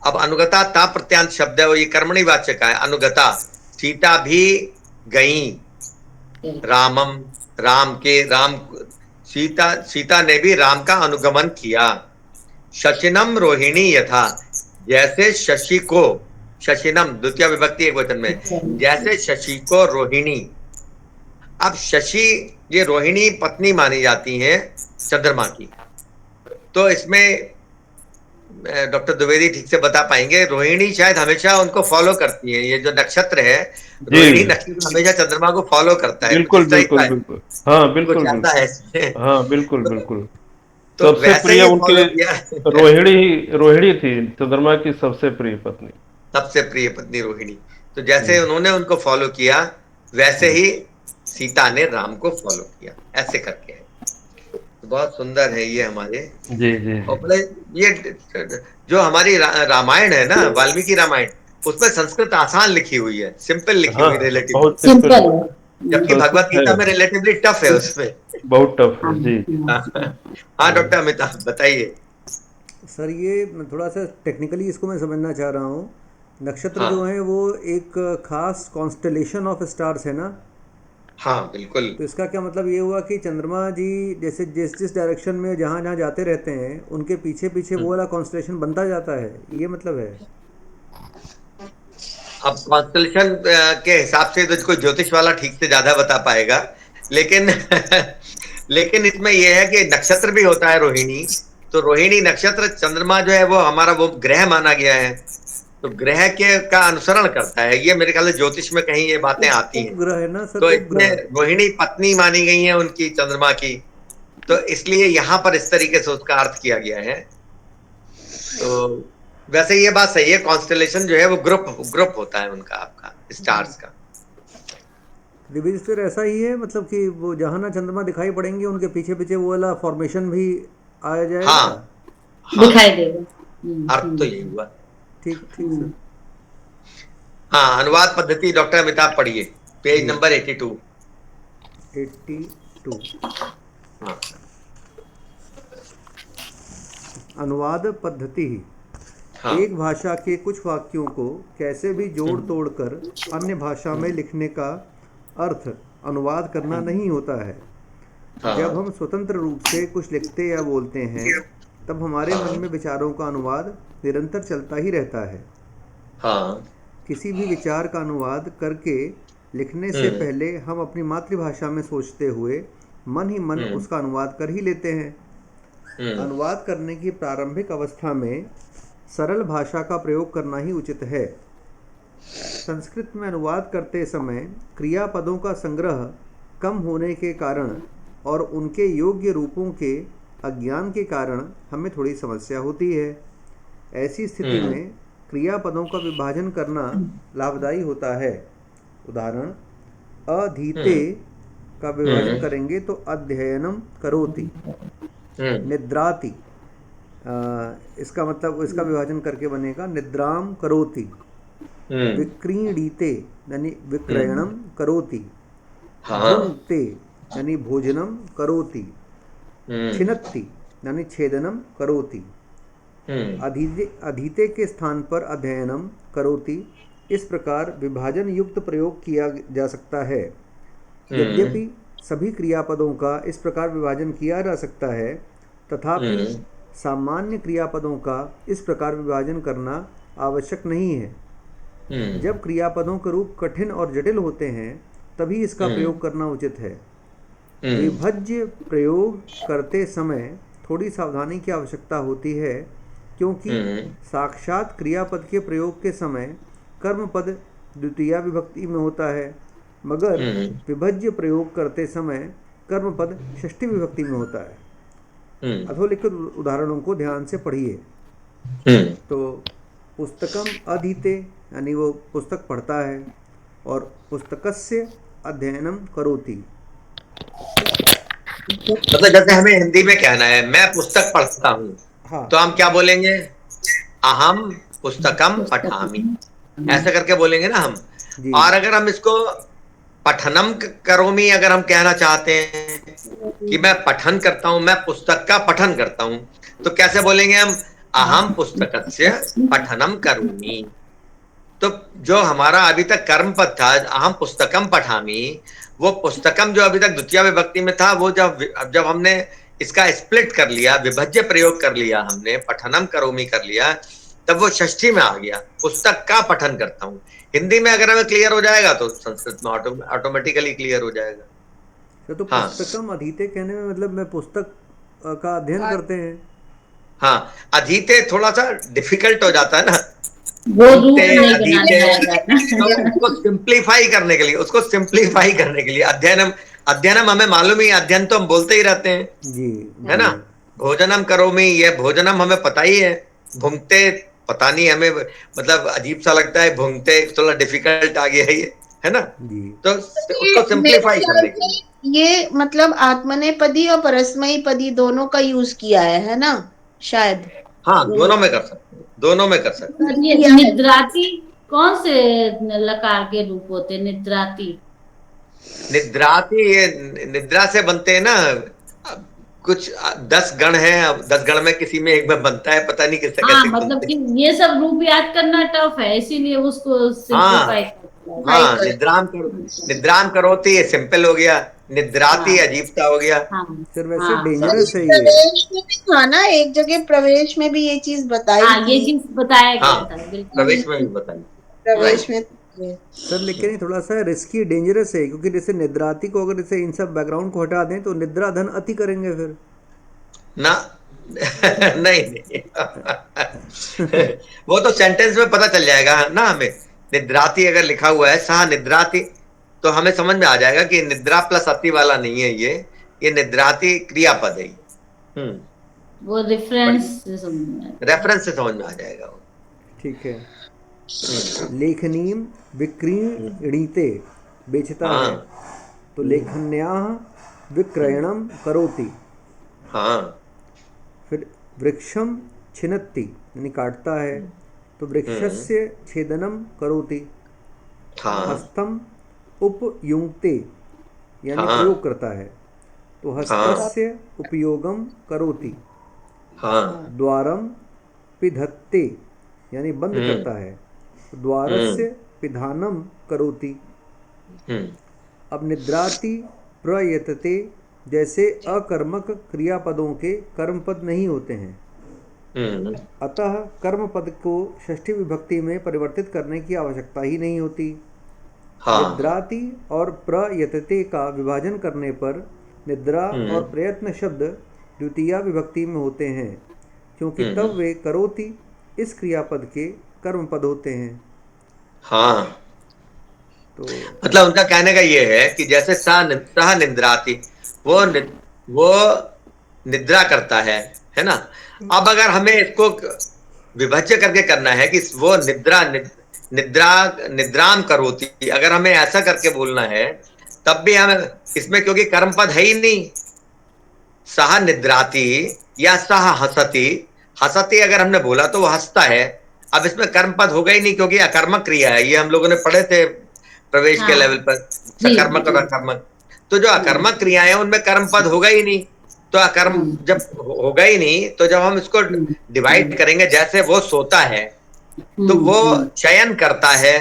A: अब अनुगता ता प्रत्यांत शब्द है, वो ये कर्मणि वाचक है। अनुगता, सीता भी गई रामम, सीता ने भी राम का अनुगमन किया। शशिनम रोहिणी यथा, जैसे शशि को, शशिनम द्वितीय विभक्ति एक वचन में, जैसे शशि को रोहिणी। अब शशि, ये रोहिणी पत्नी मानी जाती है चंद्रमा की, तो इसमें डॉक्टर द्विवेदी ठीक से बता पाएंगे। रोहिणी शायद हमेशा उनको फॉलो करती है, ये जो नक्षत्र है रोहिणी नक्षत्र हमेशा चंद्रमा को फॉलो करता है।
D: बिल्कुल बिल्कुल बिल्कुल, हाँ बिल्कुल बिल्कुल, हाँ बिल्कुल बिल्कुल।
A: तो
D: सबसे प्रिय उनके रोहिणी थी, चंद्रमा की सबसे प्रिय पत्नी, सबसे
A: प्रिय पत्नी रोहिणी। तो जैसे उन्होंने उनको फॉलो किया, वैसे ही सीता ने राम को फॉलो किया, ऐसे करके है। तो बहुत सुंदर है ये हमारे।
D: जी जी।
A: और ये जो हमारी रामायण है ना, वाल्मीकि रामायण, उसमें संस्कृत आसान लिखी हुई है, सिंपल लिखी हुई, रिलेटिव,
D: बहुत सिंपल,
A: जबकि भगवत गीता में रिलेटिवली टफ है, उसमें
D: बहुत टफ है। जी।
A: हाँ डॉक्टर अमिताभ बताइए।
C: सर ये थोड़ा सा टेक्निकली इसको मैं समझना चाह रहा हूँ। नक्षत्र जो है वो एक खास कॉन्स्टलेशन ऑफ स्टार्स है ना,
A: हाँ बिल्कुल।
C: तो इसका क्या मतलब ये हुआ कि चंद्रमा जी जैसे जिस जिस डायरेक्शन में जहाँ जहाँ जाते रहते हैं उनके पीछे पीछे वो वाला कॉन्स्टलेशन बनता जाता है, ये मतलब है?
A: अब कॉन्स्टलेशन के हिसाब से तो कोई ज्योतिष वाला ठीक से ज्यादा बता पाएगा, लेकिन लेकिन इसमें यह है कि नक्षत्र भी होता है रोहिणी, तो रोहिणी नक्षत्र चंद्रमा जो है वो हमारा वो ग्रह माना गया है, तो ग्रह के का अनुसरण करता है। ये मेरे ख्याल से ज्योतिष में कहीं ये बातें आती हैं।
C: उपग्रह है ना सर,
A: तो इसमें
C: उपग्रह।
A: रोहिणी पत्नी मानी गई है उनकी चंद्रमा की, तो इसलिए यहाँ पर इस तरीके से उसका अर्थ किया गया है। तो वैसे ये बात सही है, कॉन्स्टलेशन जो है वो ग्रुप होता है उनका, आपका स्टार्स का।
C: दिव्य फिर ऐसा ही है मतलब कि वो जहाँ ना चंद्रमा दिखाई पड़ेंगे उनके पीछे पीछे वो वाला फॉर्मेशन भी आ जाएगा?
A: हाँ,
B: दिखाई देगा।
A: अर्थ तो यही हुआ।
C: ठीक ठीक सर।
A: हाँ, अनुवाद पद्धति डॉक्टर अमिताभ पढ़िए, पेज नंबर 82।
C: 82।
A: हाँ।
C: अनुवाद पद्धति।
A: हाँ।
C: एक भाषा के कुछ वाक्यों को कैसे भी जोड़ तोड़ कर अन्य भाषा में लिखने का अर्थ अनुवाद करना नहीं होता है।
A: हाँ।
C: जब हम स्वतंत्र रूप से कुछ लिखते या बोलते हैं तब हमारे मन में विचारों का अनुवाद निरंतर चलता ही रहता है।
A: हाँ।
C: किसी भी विचार का अनुवाद करके लिखने से पहले हम अपनी मातृभाषा में सोचते हुए मन ही मन उसका अनुवाद कर ही लेते हैं। अनुवाद करने की प्रारंभिक अवस्था में सरल भाषा का प्रयोग करना ही उचित है। संस्कृत में अनुवाद करते समय क्रियापदों का संग्रह कम होने के कारण और उनके योग्य रूपों के अज्ञान के कारण हमें थोड़ी समस्या होती है। ऐसी स्थिति में क्रियापदों का विभाजन करना लाभदायी होता है। उदाहरण, अधीते का विभाजन करेंगे तो अध्ययनम करोति, निद्राति, इसका मतलब इसका विभाजन करके बनेगा निद्राम करोति, विक्रीडीते यानी विक्रयणम करोति, भुंक्ते यानी भोजनम करोति, छिनत्ति यानी छेदनम करोति, अधीते के स्थान पर अध्ययनम करोति। इस प्रकार विभाजन युक्त प्रयोग किया जा सकता है। यद्यपि सभी क्रियापदों का इस प्रकार विभाजन किया जा सकता है, तथापि सामान्य क्रियापदों का इस प्रकार विभाजन करना आवश्यक नहीं है। जब क्रियापदों के रूप कठिन और जटिल होते हैं तभी इसका प्रयोग करना उचित है। विभज्य प्रयोग करते समय थोड़ी सावधानी की आवश्यकता होती है, क्योंकि साक्षात क्रियापद के प्रयोग के समय कर्मपद द्वितीया विभक्ति में होता है, मगर विभज्य प्रयोग करते समय कर्मपद षष्ठी विभक्ति में होता है। अधोलिखित उदाहरणों को ध्यान से पढ़िए। तो पुस्तकम अधीते यानी वो पुस्तक पढ़ता है, और पुस्तकस्य अध्ययनम करोति।
A: मतलब जैसे हमें हिंदी में कहना है मैं पुस्तक पढ़ता हूँ,
C: हाँ।
A: तो हम क्या बोलेंगे? अहम पुस्तकम पठामि, ऐसा करके बोलेंगे ना हम। और अगर हम इसको पठनम करोमि अगर हम कहना चाहते हैं कि मैं पठन करता हूं, मैं पुस्तक का पठन करता हूं, तो कैसे बोलेंगे हम? अहम पुस्तकस्य पठनम करोमि। तो जो हमारा अभी तक कर्म पद था अहम पुस्तकम पठामि, वो पुस्तकम जो अभी तक द्वितीय विभक्ति में था, वो जब हमने इसका स्प्लिट कर लिया, विभज्य प्रयोग कर लिया हमने, पठनम करोमि कर लिया, तब वो षष्ठी में आ गया, पुस्तक का पठन करता हूँ। हिंदी में अगर हमें क्लियर हो जाएगा तो संस्कृत में ऑटोमेटिकली क्लियर हो जाएगा।
C: तो पुस्तकम अधीते कहने में मतलब मैं पुस्तक का अध्ययन करते हैं।
A: हाँ, अधीते थोड़ा सा डिफिकल्ट हो जाता है ना,
B: वो रूप नहीं बनाना
A: उसको सिंप्लीफाई करने के लिए अध्ययनम हमें मालूम ही, अध्ययन तो हम बोलते ही रहते हैं
C: जी,
A: है ना। भोजनम करोमि, ये भोजनम हमें पता ही है, भुंगते पता नहीं, हमें मतलब अजीब सा लगता है, भुंगते थोड़ा डिफिकल्ट आ गया है ना जी। तो उसको सिंप्लीफाई करने के लिए
E: ये मतलब आत्मनेपदी और परस्मैपदी दोनों का यूज किया है ना शायद।
A: हाँ, दोनों में कर सकते हैं।
B: ये निद्राती कौन से लकार के रूप होते? निद्राती
A: ये निद्रा से बनते हैं ना, कुछ 10 गण हैं, अब 10 गण में किसी में एक में बनता है, पता नहीं किससे कैसे।
B: मतलब कि ये सब रूप याद करना टफ है, इसीलिए उसको सिंप्लीफाई
A: हाँ, निद्राम करोति ये सिंपल हो गया, निद्राती अजीब सा हो गया।
C: सर वैसे डेंजरस है ये।
E: प्रवेश में भी था ना, एक जगह प्रवेश में भी ये चीज बताई थी।
B: ये चीज बताया गया
A: हाँ,
B: था बिल्कुल।
A: प्रवेश में भी बताई।
E: प्रवेश में
C: सर लेकिन ये थोड़ा सा रिस्की डेंजरस है, क्योंकि जैसे निद्राती को अगर जैसे इन सब बैकग्राउंड को हटा दें तो निद्रा धन अति करेंगे फिर
A: ना। नहीं वो तो सेंटेंस में पता चल जाएगा ना हमें। निद्राती अगर लिखा हुआ है सहा निद्राती, तो हमें समझ में आ जाएगा कि निद्रा प्लस अति वाला नहीं है ये निद्राती क्रियापद है।
B: वो रेफरेंस से
A: समझ में आ जाएगा वो।
C: ठीक है। लेखनीम विक्रीणीते बेचता है, तो लेखन्याः विक्रयणम करोति।
A: हाँ।
C: फिर वृक्षम छिनत्ति यानी काटता है, तो वृक्षस्य छेदनम करोति। हस्तम उपयुङ्क्ते यानी प्रयोग करता है, तो हस्तस्य उपयोगम करोति। द्वारम पिधत्ते यानी बंद करता है, तो द्वारस्य पिधानम करोति। अब निद्राति प्रयतते जैसे अकर्मक क्रियापदों के कर्मपद नहीं होते हैं, अतः कर्मपद को षष्ठी विभक्ति में परिवर्तित करने की आवश्यकता ही नहीं होती। निद्राति और प्रयतते का विभाजन करने पर निद्रा और प्रयत्न शब्द द्वितीया विभक्ति में होते हैं, क्योंकि तब वे करोति इस क्रियापद के कर्मपद होते हैं।
A: हाँ, तो मतलब उनका कहने का ये है कि जैसे सह निद्राति वो निद्रा करता है ना। अब अगर हमें इसको विभाज्य करके करना है कि वो निद्राम करोति, अगर हमें ऐसा करके बोलना है तब भी हम इसमें, क्योंकि कर्मपद है ही नहीं, सह निद्राति या सह हसती अगर हमने बोला तो वो हंसता है। अब इसमें कर्मपद होगा ही नहीं, क्योंकि अकर्मक क्रिया है। ये हम लोगों ने पढ़े थे प्रवेश के लेवल पर, सकर्मक और अकर्मक। तो जो अकर्मक क्रियाएं हैं उनमें कर्मपद होगा ही नहीं, तो अकर्म जब होगा ही नहीं, तो जब हम इसको डिवाइड करेंगे, जैसे वो सोता है तो वो शयन करता है,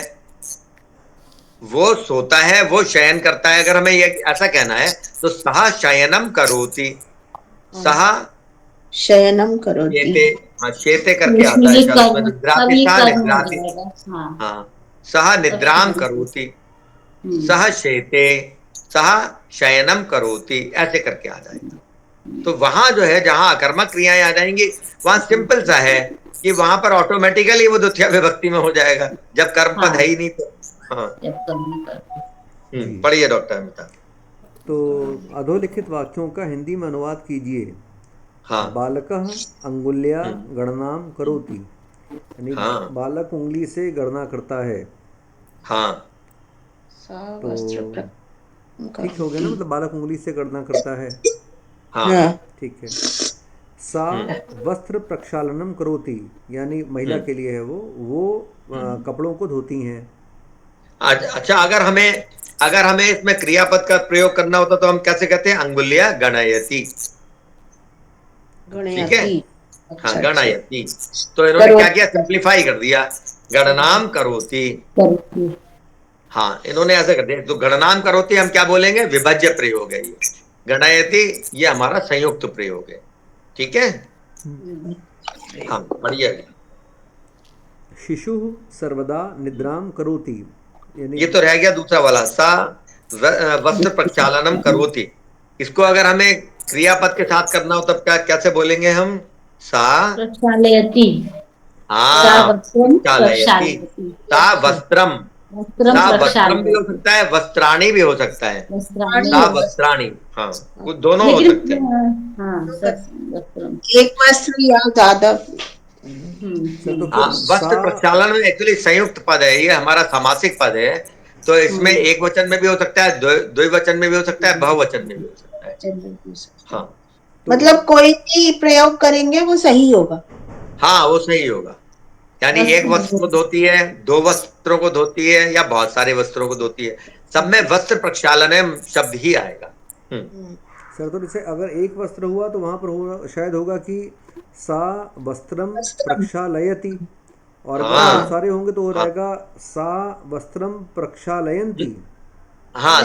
A: वो सोता है, वो शयन करता है। अगर हमें ये ऐसा कहना है तो सह शयनम करोति, सह
E: शयनम करोति।
A: शेते करके आता है, निद्राति। हाँ, सह निद्राम करोति, सह शेते, सह शयनम करोति, ऐसे करके आ जाएगा। तो वहां जो है जहां अकर्मक क्रियाएं आ जाएंगी वहां सिंपल सा है कि वहां पर ऑटोमेटिकली वो द्वितीय विभक्ति में हो जाएगा, जब कर्मपद है ही नहीं तो। हाँ, पढ़िए डॉक्टर अमिता।
C: तो अधोलिखित वाक्यों का हिंदी में अनुवाद कीजिए।
A: हाँ।
C: बालकः अंगुल्या गणनाम करोति, यानी बालक उंगली से गणना करता है।
A: हाँ,
C: तो ठीक हो गया ना, मतलब बालक उंगली से गणना करता है।
A: हाँ,
C: ठीक है। सा वस्त्र प्रक्षालनम करोति, यानी महिला के लिए है वो कपड़ों को धोती हैं।
A: अच्छा, अगर हमें इसमें क्रियापद का प्रयोग करना होता तो हम कैसे कहते हैं? अंगुल्या गणयति। ठीक है। हाँ, गणयति। तो इन्होंने क्या किया? सिंप्लीफाई कर दिया, गणनाम करोति। हाँ, इन्होंने ऐसे कर दिया। तो गणनाम करोति हम क्या बोलेंगे? विभज्य प्रयोग है ये। गणयति ये हमारा संयुक्त प्रयोग है। ठीक है। हाँ, बढ़िया।
C: शिशु सर्वदा निद्राम करोति,
A: ये तो रह गया दूसरा वाला, सा वस्त्र प्रक्षालनम करोति। इसको अगर हमें क्रियापद के साथ करना हो तब क्या कैसे बोलेंगे हम? सा
B: प्रक्षालयति।
A: हाँ, प्रक्षालयति। सा वस्त्रम, सा वस्त्रम भी हो सकता है, वस्त्राणी भी हो सकता है। सा वस्त्राणी, हाँ, वो दोनों हो सकते हैं।
E: एक वस्त्र या ज्यादा।
A: वस्त्र प्रक्षालन में एक्चुअली संयुक्त पद है, ये हमारा समासिक पद है। तो इसमें एक वचन में भी हो सकता है, द्विवचन में भी हो सकता है, बहुवचन में भी हो सकता है। हाँ,
E: मतलब कोई भी प्रयोग करेंगे वो सही होगा।
A: हाँ, वो सही होगा। यानी एक वस्त्र को धोती है, दो वस्त्रों को धोती है, या बहुत सारे वस्त्रों को धोती है, सब में वस्त्र प्रक्षालन शब्द ही आएगा।
C: सर, तो जैसे अगर एक वस्त्र हुआ तो वहां पर शायद होगा कि सा वस्त्रम प्रक्षालयति, और अगर बहुत सारे होंगे तो वो रहेगा सा वस्त्रम प्रक्षालयन्ति।
A: हाँ,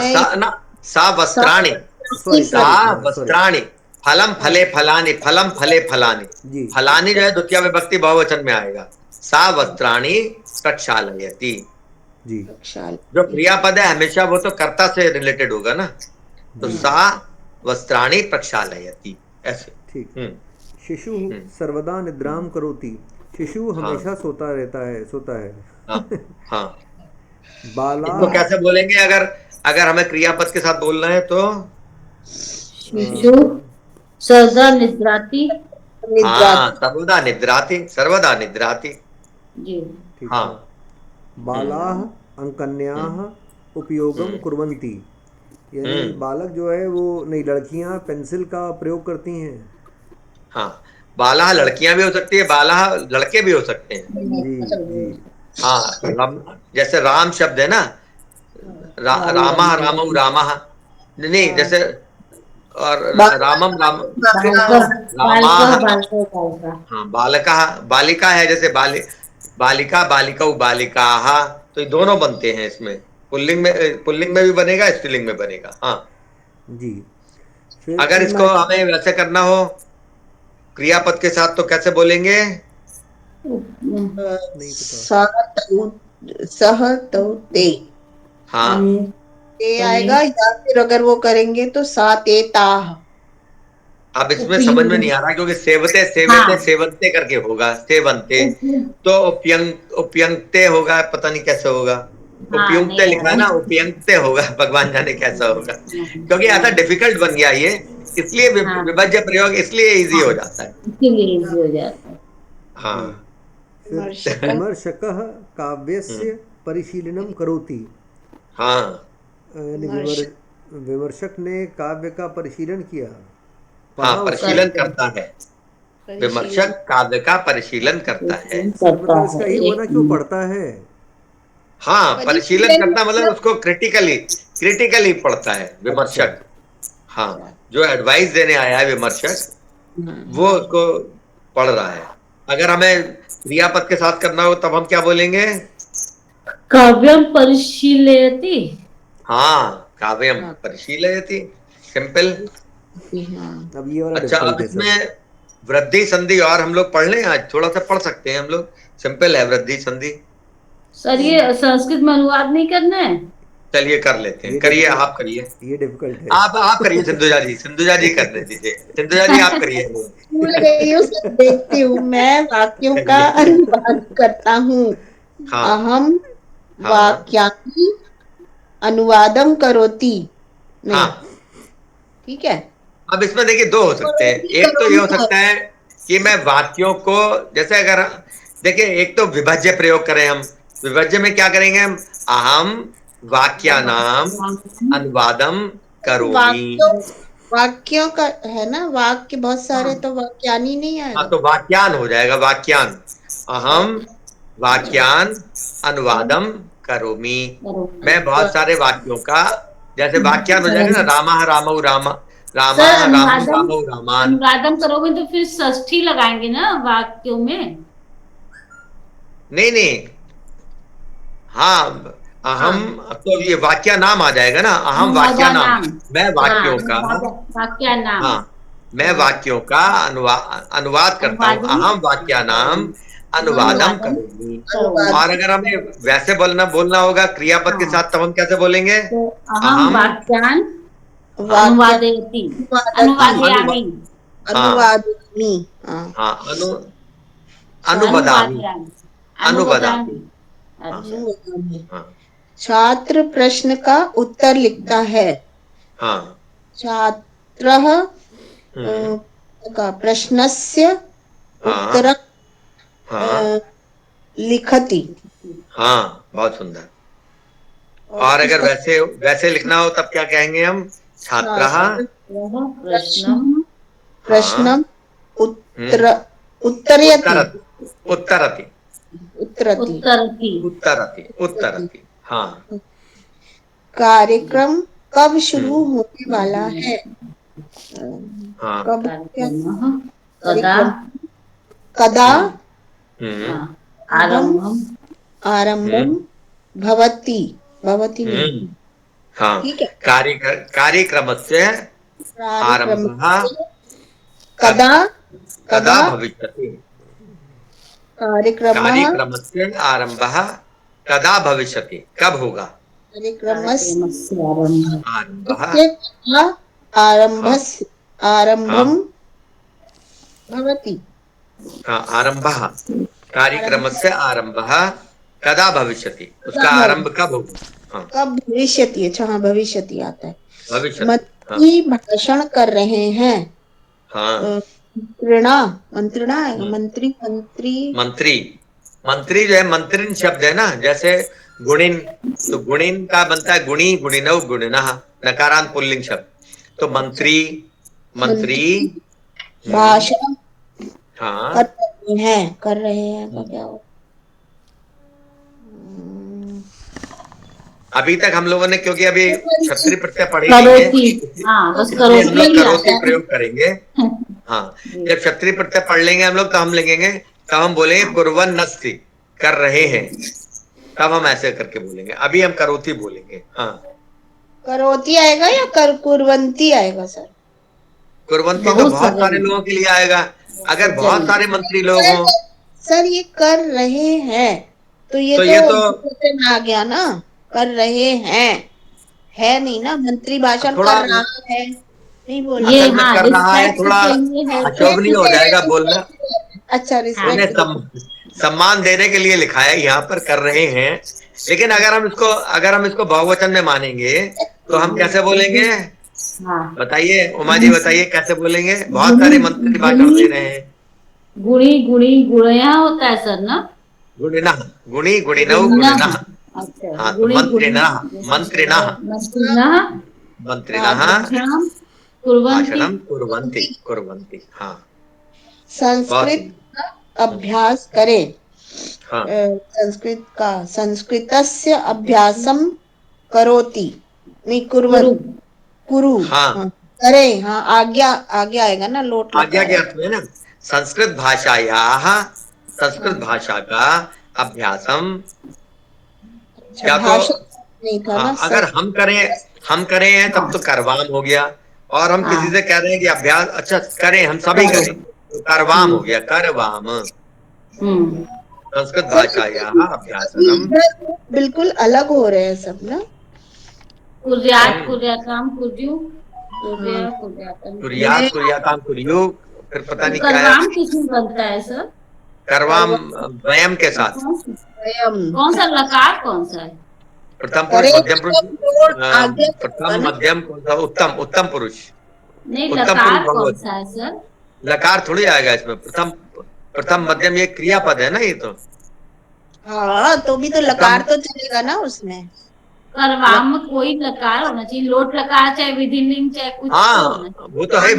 A: सा वस्त्राणि,
C: सॉरी
A: सा
C: सॉरी सॉरी
A: वस्त्राणि, फलम फले फलानि, फलम फले फलानि।
C: जी,
A: फलानि जो है द्वितीय विभक्ति बहुवचन में आएगा। सा वस्त्राणि प्रक्षालयति।
C: जी,
A: जो क्रियापद है हमेशा वो तो कर्ता से रिलेटेड होगा ना, तो सा वस्त्राणि प्रक्षालयति ऐसे।
C: ठीक। शिशु सर्वदा निद्राम करोति। शिशु हमेशा सोता है।
A: हाँ।
C: बाला
A: इसको कैसे बोलेंगे अगर हमें क्रियापद के साथ बोलना है तो?
B: शिशु सर्वदा निद्राति।
A: हाँ, सर्वदा निद्राति।
B: जी,
A: हाँ।
C: बालाः अंकन्याः उपयोगम कुर्वन्ति। यानी बालक जो है वो नहीं, लड़कियां पेंसिल का प्रयोग करती हैं।
A: हाँ, बाला लड़कियां भी हो सकती है, बाला लड़के भी हो सकते हैं।
C: जी।
A: हाँ, जैसे राम शब्द है ना, रामा रामऊ रामा, नहीं जैसे, और रामम राम, रामा। हाँ, बालका बालिका है, जैसे बालिका बालिका बालिका, तो ये दोनों बनते हैं इसमें। पुल्लिंग में भी बनेगा, स्त्रीलिंग में बनेगा। हाँ
C: जी।
A: अगर इसको हमें वैसे करना हो क्रियापद के साथ तो कैसे बोलेंगे?
E: ते।
A: हाँ,
E: ते आएगा, या फिर अगर वो करेंगे तो सा ते ता।
A: अब इसमें समझ में नहीं आ रहा क्योंकि सेवते सेवते सेवंते करके होगा, सेवंते तो उपयंगते होगा, पता नहीं कैसे होगा। उपयुक्ते लिखा है ना, उपयंगते होगा, भगवान जाने कैसा होगा, क्योंकि ऐसा डिफिकल्ट बन गया ये, इसलिए विभज्य प्रयोग इसलिए इजी हो जाता है। हाँ।
C: विमर्शकः काव्यस्य परिशीलनं करोति।
A: हाँ,
C: विमर्शक ने काव्य का परिशीलन किया।
A: हाँ, परिशीलन करता है। विमर्शक काव्य का परिशीलन करता है।
C: मतलब इसका ये होना क्यों पड़ता है?
A: हाँ, परिशीलन करता मतलब उसको क्रिटिकली पढ़ता है विमर्शक। हाँ, जो एडवाइस देने आया है विमर्शक वो उसको पढ़ रहा है। अगर हमें क्रियापद के साथ करना हो तब हम क्या बोलेंगे?
B: काव्यम परिशीलयति।
A: हाँ, काव्यम परिशीलयति, सिंपल।
C: अब ये वाला
A: अच्छा, अब इसमें वृद्धि संधि और हम लोग पढ़ लें, आज थोड़ा सा पढ़ सकते हैं हम लोग, सिंपल है वृद्धि संधि।
B: सर ये संस्कृत में अनुवाद नहीं करना है?
A: चलिए कर लेते हैं, करिए, आप करिए।
C: ये डिफिकल्ट है।
A: आप करिए, सिंधुजा जी कर दीजिए। सिंधुजा जी आप करिए।
E: भूल गई हूँ, देखती हूँ। मैं वाक्यों का अनुवाद करता हूँ। अहम वाक्यानि अनुवादम करोति। ठीक है।
A: अब इसमें देखिए दो हो सकते हैं। एक तो ये हो सकता है कि मैं वाक्यों को, जैसे अगर देखिए, एक तो विभज्य प्रयोग करें हम। विभज्य में क्या करेंगे हम? अहम वाक्यानाम अनुवादम करोमि।
E: वाक्यों का है ना, वाक्य बहुत सारे, तो वाक्यानि नहीं आएगा।
A: तो वाक्यान हो जाएगा, वाक्यान। अहम वाक्यान अनुवादम करोमि। मैं बहुत सारे वाक्यों का, जैसे वाक्यान हो जाएगा ना, रामा रामऊ रामा, रामा रामऊ रामान।
B: अनुवादम करोगे तो फिर षष्ठी लगाएंगे ना वाक्यों में?
A: नहीं, हाँ, अहम तो ये वाक्या नाम आ जाएगा ना, अहम वाक्या नाम। मैं वाक्यों का
B: वाक्या नाम,
A: हाँ, मैं वाक्यों का अनुवाद करता हूँ। अहम वाक्या नाम अनुवादम करोमि। और अगर हमें वैसे बोलना होगा क्रियापद के साथ, तब हम कैसे बोलेंगे?
B: अहम वाक्यान अनुवादयति, अनुवादयामि।
A: हाँ, अनुवादामि।
E: छात्र प्रश्न का उत्तर लिखता है।
A: हाँ,
E: छात्रः का प्रश्नस्य उत्तरं लिखति।
A: हाँ, बहुत सुंदर। और अगर वैसे लिखना हो तब क्या कहेंगे हम? छात्रः
E: प्रश्नम
A: उत्तरति। हाँ।
E: कार्यक्रम कब शुरू होने वाला है? कब, कदा
B: आरंभम
E: आरंभम भवति भवति नहीं,
A: हाँ,
E: ठीक है।
A: कार्यक्रमस्य आरंभः
E: कदा
A: कदा भविष्यति, कार्यक्रमस्य आरंभः कदा भविष्यति, कब होगा,
E: कार्यक्रमस्य
A: आरंभः
E: आरंभम भवति,
A: हाँ, आरंभः कार्यक्रमस्य आरंभः कदा भविष्यति, उसका आरंभ कब होगा, हाँ,
E: कब भविष्यति, अच्छा हाँ भविष्यति आता है।
A: भविष्यति,
E: मंत्री भाषण कर रहे हैं,
A: हाँ,
E: मंत्रिणा है, मंत्री
A: मंत्री जो है मंत्रिन शब्द है ना, जैसे गुणिन, तो गुणिन का बनता है गुणी, गुणिनौ, गुणिनः, नकारांत पुल्लिंग शब्द, तो मंत्री
E: भाषण
A: हाँ,
E: कर रहे हैं का क्या हो?
A: अभी तक हम लोगों ने, क्योंकि अभी क्षत्रिय प्रत्यय पढ़े
B: बस
A: करोती प्रयोग करेंगे, हाँ, जब क्षत्रिय प्रत्यय पढ़ लेंगे हम लोग, तो हम लेंगे, तब हम बोलेंगे कुर्वन् अस्ति, कर रहे हैं, तब हम ऐसे करके बोलेंगे। अभी हम करोती बोलेंगे, हाँ,
E: करोती आएगा या कुर्वन्ती आएगा सर?
A: कुर्वन्ती तो बहुत सारे लोगों के लिए आएगा, अगर बहुत सारे मंत्री लोग हों।
E: सर ये कर रहे हैं, तो ये तो आ गया ना, कर रहे हैं, है नहीं ना, मंत्री भाषण कर रहा है नहीं बोला,
B: ये
A: हाँ, कर रहा है, थोड़ा अशोभनीय हो जाएगा बोलना।
E: अच्छा, रिस्पेक्ट,
A: सम्मान देने के लिए लिखा है यहाँ पर, कर रहे हैं, लेकिन अगर हम इसको बहुवचन में मानेंगे तो हम कैसे बोलेंगे, बताइए उमा जी, बताइए कैसे बोलेंगे, बहुत सारे मंत्री भाषण दे रहे हैं।
B: गुणया होता है सर ना,
A: गुणिना, गुणी, गुणिनौ, गुणिनः, हाँ, तो मंत्रिणः भाषणं कुर्वन्ति, हाँ,
E: संस्कृत अभ्यास करें, हाँ, संस्कृतस्य अभ्यासं करोति, नहीं कुरु, हाँ, करें, हाँ, आज्ञा आएगा ना, लोट
A: आज्ञा के अर्थ में ना, संस्कृत भाषा का अभ्यासम, क्या तो
E: नहीं था, हाँ, ना,
A: अगर हम करें हैं तब तो करवाम हो गया, और हम किसी से कह रहे हैं कि अभ्यास, अच्छा करें, हम सभी करें, तो करवाम हो गया, करवाम, संस्कृत भाषा अभ्यासनम,
E: बिल्कुल अलग हो रहे हैं सब ना,
A: फिर पता नहीं क्या है,
B: किसमें बनता है सर,
A: करवाम वयम के साथ,
B: कौन सा लकार, कौन सा है,
A: प्रथम पुरुष, मध्यम पुरुष, प्रथम मध्यम कौन सा, उत्तम पुरुष,
B: नहीं, लकार कौन सा है सर,
A: लकार थोड़ी आएगा इसमें, प्रथम मध्यम ये क्रियापद है ना, ये तो,
E: हाँ, तो भी तो लकार तो चलेगा ना उसमें,
B: करवाम में कोई लकार होना चाहिए, लोट लकार, चाहे विधिलिंग, चाहे कुछ,
A: हाँ, वो तो है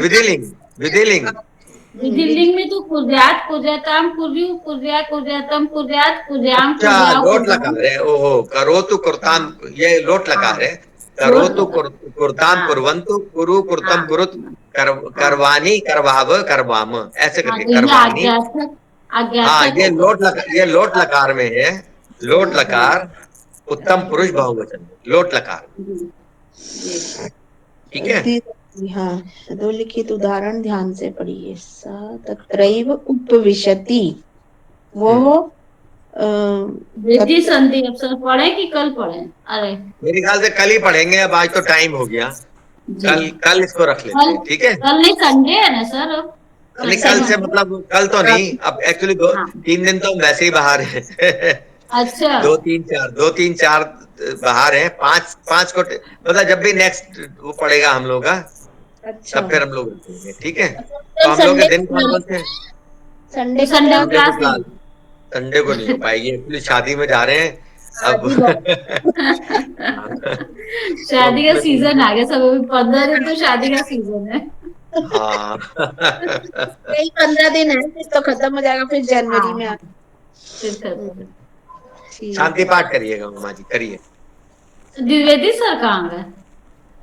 A: विधिलिंग
B: में तो कुर्यात, कुर्याताम, कुर्यु, कुर्या, कुर्यातम, कुर्यात, कुर्याम,
A: लोट लकार है, ओहो, करोतु कुर्ताम, ये लोट लकार है, करोतु कुर्ताम कुर्वन्तु, कुरु कुर्तम कुरुत, करवानी करवाव करवाम, ऐसे करके करवानी, हाँ, ये लोट लकार में है, लोट लकार उत्तम पुरुष बहुवचन, लोट लकार, ठीक है,
E: हाँ, दो लिखित उदाहरण ध्यान से पढ़िए, तत्रैव उपविशति, वो
B: वृद्धि संधि अवसर पढ़े कि कल पढ़े, अरे
A: मेरे ख्याल से कल ही पढ़ेंगे, अब आज तो टाइम हो गया, कल इसको रख लेते हैं, ठीक है,
B: कल नहीं, संडे है ना सर,
A: नहीं, कल से मतलब कल तो नहीं, अब एक्चुअली 2-3 दिन तो हम वैसे ही बाहर हैं,
B: अच्छा,
A: 2-3-4 बाहर हैं, 5 को मतलब जब भी नेक्स्ट वो पड़ेगा हम लोग का,
E: अच्छा,
A: तब फिर हम लोग रखेंगे, ठीक है, तो हम लोग के दिन कौन से,
E: संडे
A: को नहीं हो पाएगी, एक्चुअली शादी में जा रहे हैं अब,
B: शादी का सीजन आ गया सब, 15 दिन तो शादी का सीजन है,
A: हाँ,
E: 15 दिन है, फिर तो खत्म हो जाएगा, फिर जनवरी में
A: शांति पाठ करिएगा उमा जी, करिए।
B: द्विवेदी सर कहाँ गए,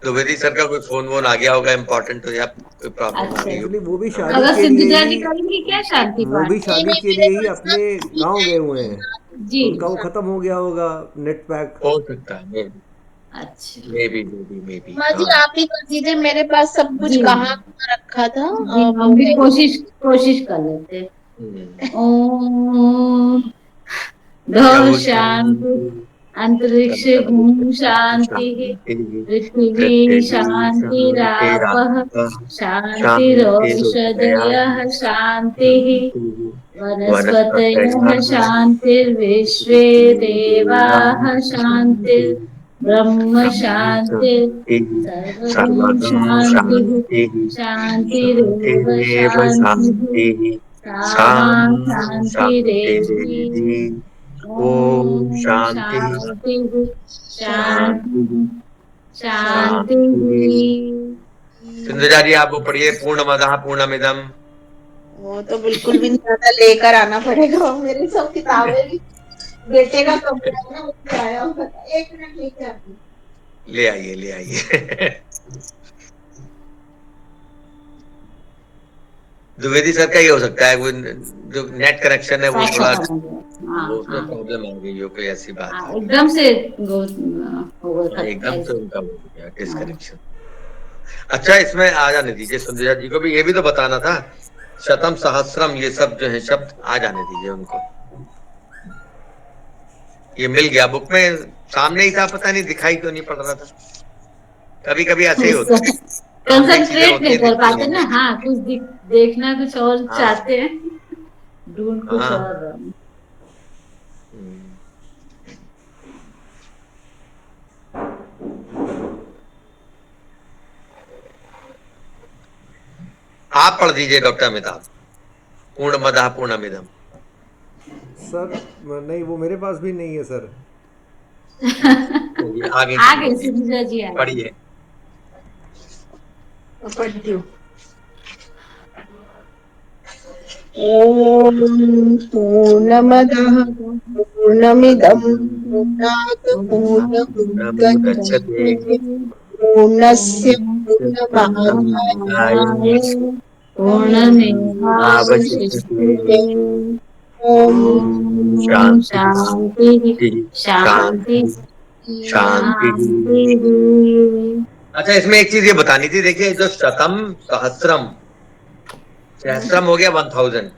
A: द्विवेदी सर का कोई फोन वोन आ गया होगा इम्पोर्टेंट, तो या कोई प्रॉब्लम आ गई
C: एक्चुअली
A: होगी।
C: वो भी शादी
B: अगर
C: के
B: सिद्धूजा
C: लिए
B: जी
C: ही
B: करेंगे क्या शांति
C: वो भी
B: पाठ?
C: शादी के लिए ही अपने गांव गए हुए हैं,
B: जी
C: उनका वो खत्म हो गया होगा नेट पैक।
A: हो सकता है, मे
B: अच्छा
A: बी।
E: माँ जी आप ही कर दीजिए, मेरे पास सब कुछ
B: जी
E: कहाँ रखा था।
B: जी, हम भी कोशिश कर लेते हैं। ओम ध्व शांति, अंतरिक्ष भूमि शांति, पृथ्वी शांतिरापः शांतिरोषधयः शांतिः, वनस्पतयः शांतिर्विश्वे देवाः शांतिर् ब्रह्म शांतिर् सर्वं शांतिः शांतिरेव शांतिः सामा शांतिरेधि। ओम शांतिः शांतिः शांतिः।
A: सिंधुजा जी आप वो पढ़िए, पूर्णमदः पूर्णमिदम्।
E: वो तो बिल्कुल भी नहीं आता, लेकर आना पड़ेगा। मेरी सब किताबें भी बेटे का कमरा है ना, उसमें आया होगा। एक मिनट लेके आती हूँ।
A: ले आइए। द्विवेदी सर का ही हो सकता है, वो जो नेट कनेक्शन है वो थोड़ा उसमें प्रॉब्लम आ गई हो, कोई ऐसी बात है।
B: एकदम से
A: एकदम से उनका हो गया डिस्कनेक्शन। अच्छा, इसमें आ जाने दीजिए सुंदरा जी को भी, ये भी तो बताना था। शतम सहस्रम ये सब जो है शब्द आ जाने दीजिए उनको। ये मिल गया बुक में, सामने ही था, पता नहीं दिखाई क्यों नहीं पड़ रहा था। कभी कभी ऐसे ही होता है,
B: कंसंट्रेट नहीं कर पाते ना। हाँ, कुछ देखना कुछ और चाहते हैं, ढूंढ कुछ और।
A: आप पढ़ दीजिए डॉक्टर अमिताभ, पूर्णमदः पूर्णमिदम्।
C: सर नहीं, वो मेरे पास भी नहीं है सर।
B: आगे सिंधुजा जी
A: पढ़िए।
E: पढ़ती हूँ। ओम पूर्णमदः पूर्णमिदं पूर्णात् पूर्णमुदच्यते पूर्णस्य पूर्णमादाय पूर्णमेवावशिष्यते। ओम शांति शांति शांति।
A: अच्छा, इसमें एक चीज ये बतानी थी, देखिए जो शतम सहस्रम, सहस्रम हो गया 1000,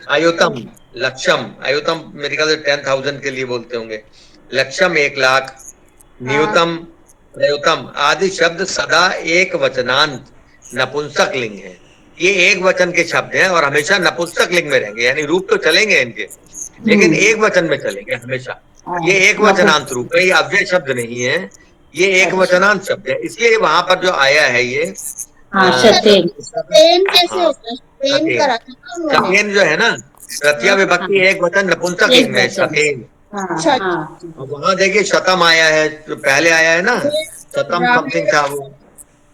A: आयुतम लक्षम, आयुतम मेरे ख्याल से 10,000 के लिए बोलते होंगे, लक्षम 1,00,000, न्यूतम प्रयुतम आदि शब्द सदा एक वचनांत नपुंसक लिंग है। ये एक वचन के शब्द हैं और हमेशा नपुंसक लिंग में रहेंगे, यानी रूप तो चलेंगे इनके, लेकिन एक वचन में चलेंगे हमेशा। ये एक वचनांत रूप है, ये अव्यय शब्द नहीं है, ये एक वचनांत शब्द है। इसलिए वहां पर जो आया है ये
E: सतेन कैसे होता है?
A: सतेन जो है ना, तृतीया विभक्ति एक वचन नपुंसक लिंग में सतेन। वहां देखिए शतम आया है, जो पहले आया है ना, शतम समथिंग था वो।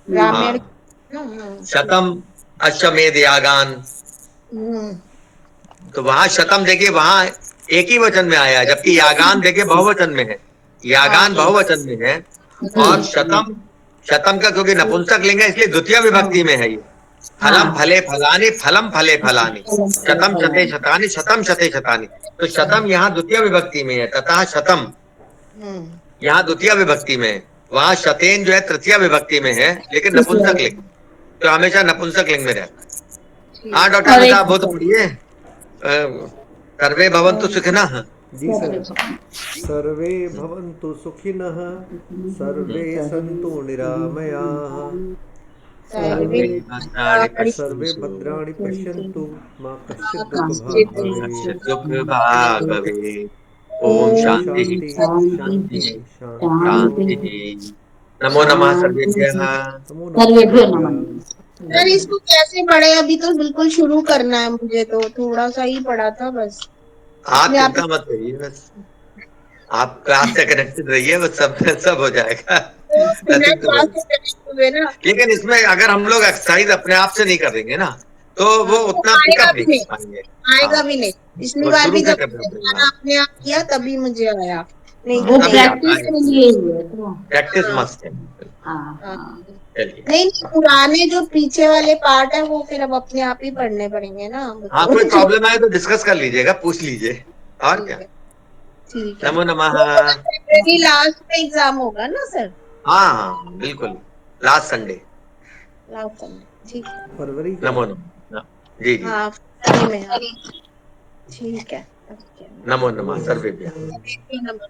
E: रामायण
A: शतम अश्वमेध यागान, तो वहां शतम देखिए वहां एक ही वचन में आया है, जबकि यागान देखिए बहुवचन में है। यागान बहुवचन में है और शतम, शतम का क्योंकि नपुंसक लिंग है इसलिए द्वितीय विभक्ति में है ये। फलम फले फलानी, फलम फले फलानी, शतम शते शतानी, शतम शते शतानी। तो शतम यहाँ द्वितीय विभक्ति में है, तथा शतम यहाँ द्वितीय विभक्ति में है। वहां शतेन जो है तृतीय विभक्ति में है, लेकिन नपुंसक लिंग, तो हमेशा नपुंसक लिंग में रहता है। हाँ डॉक्टर अमिताभ, बहुत पढ़िए, सर्वे भवन्तु सुखिनः।
C: जी सर। सर्वे भवन्तु सुखिनः, सर्वे सन्तु निरामयाः, सर्वे भद्राणि पश्यन्तु, मा कश्चित् दुःखभाग् भवेत्। ओम शांति शांति शांति।
A: नमो नमः सर्वेभ्यः।
E: सर इसको कैसे पढ़े? अभी तो बिल्कुल शुरू करना है मुझे, तो थोड़ा सा ही पढ़ा था बस।
A: आप चिंता मत करिए, बस आप क्लास से कनेक्टेड रहिए, बस सब हो जाएगा। लेकिन इसमें अगर हम लोग एक्सरसाइज अपने आप से नहीं करेंगे ना, तो वो उतना पिकअप नहीं कर पाएंगे।
E: आएगा भी नहीं। पिछली बार भी जब अपने आप किया तभी मुझे आया, नहीं
B: वो
E: नहीं
B: प्रैक्टिस के लिए ही है तो।
A: प्रैक्टिस मस्त है।
E: नहीं नहीं, पुराने जो पीछे वाले पार्ट है वो फिर अब अपने आप ही पढ़ने पड़ेंगे ना।
A: हाँ, कोई प्रॉब्लम आए तो डिस्कस कर लीजिएगा, पूछ लीजिए, और क्या।
E: ठीक है।
A: नमो नमः।
E: फरवरी लास्ट में एग्जाम होगा ना सर?
A: हाँ हाँ बिल्कुल, लास्ट संडे।
E: लास्ट संडे, ठीक है।
C: फरवरी का?
A: नमो नमः। जी जी।
E: हाँ फरवरी में, हाँ ठीक है।
A: नमो नमः सर्वेभ्यः।
E: नमो।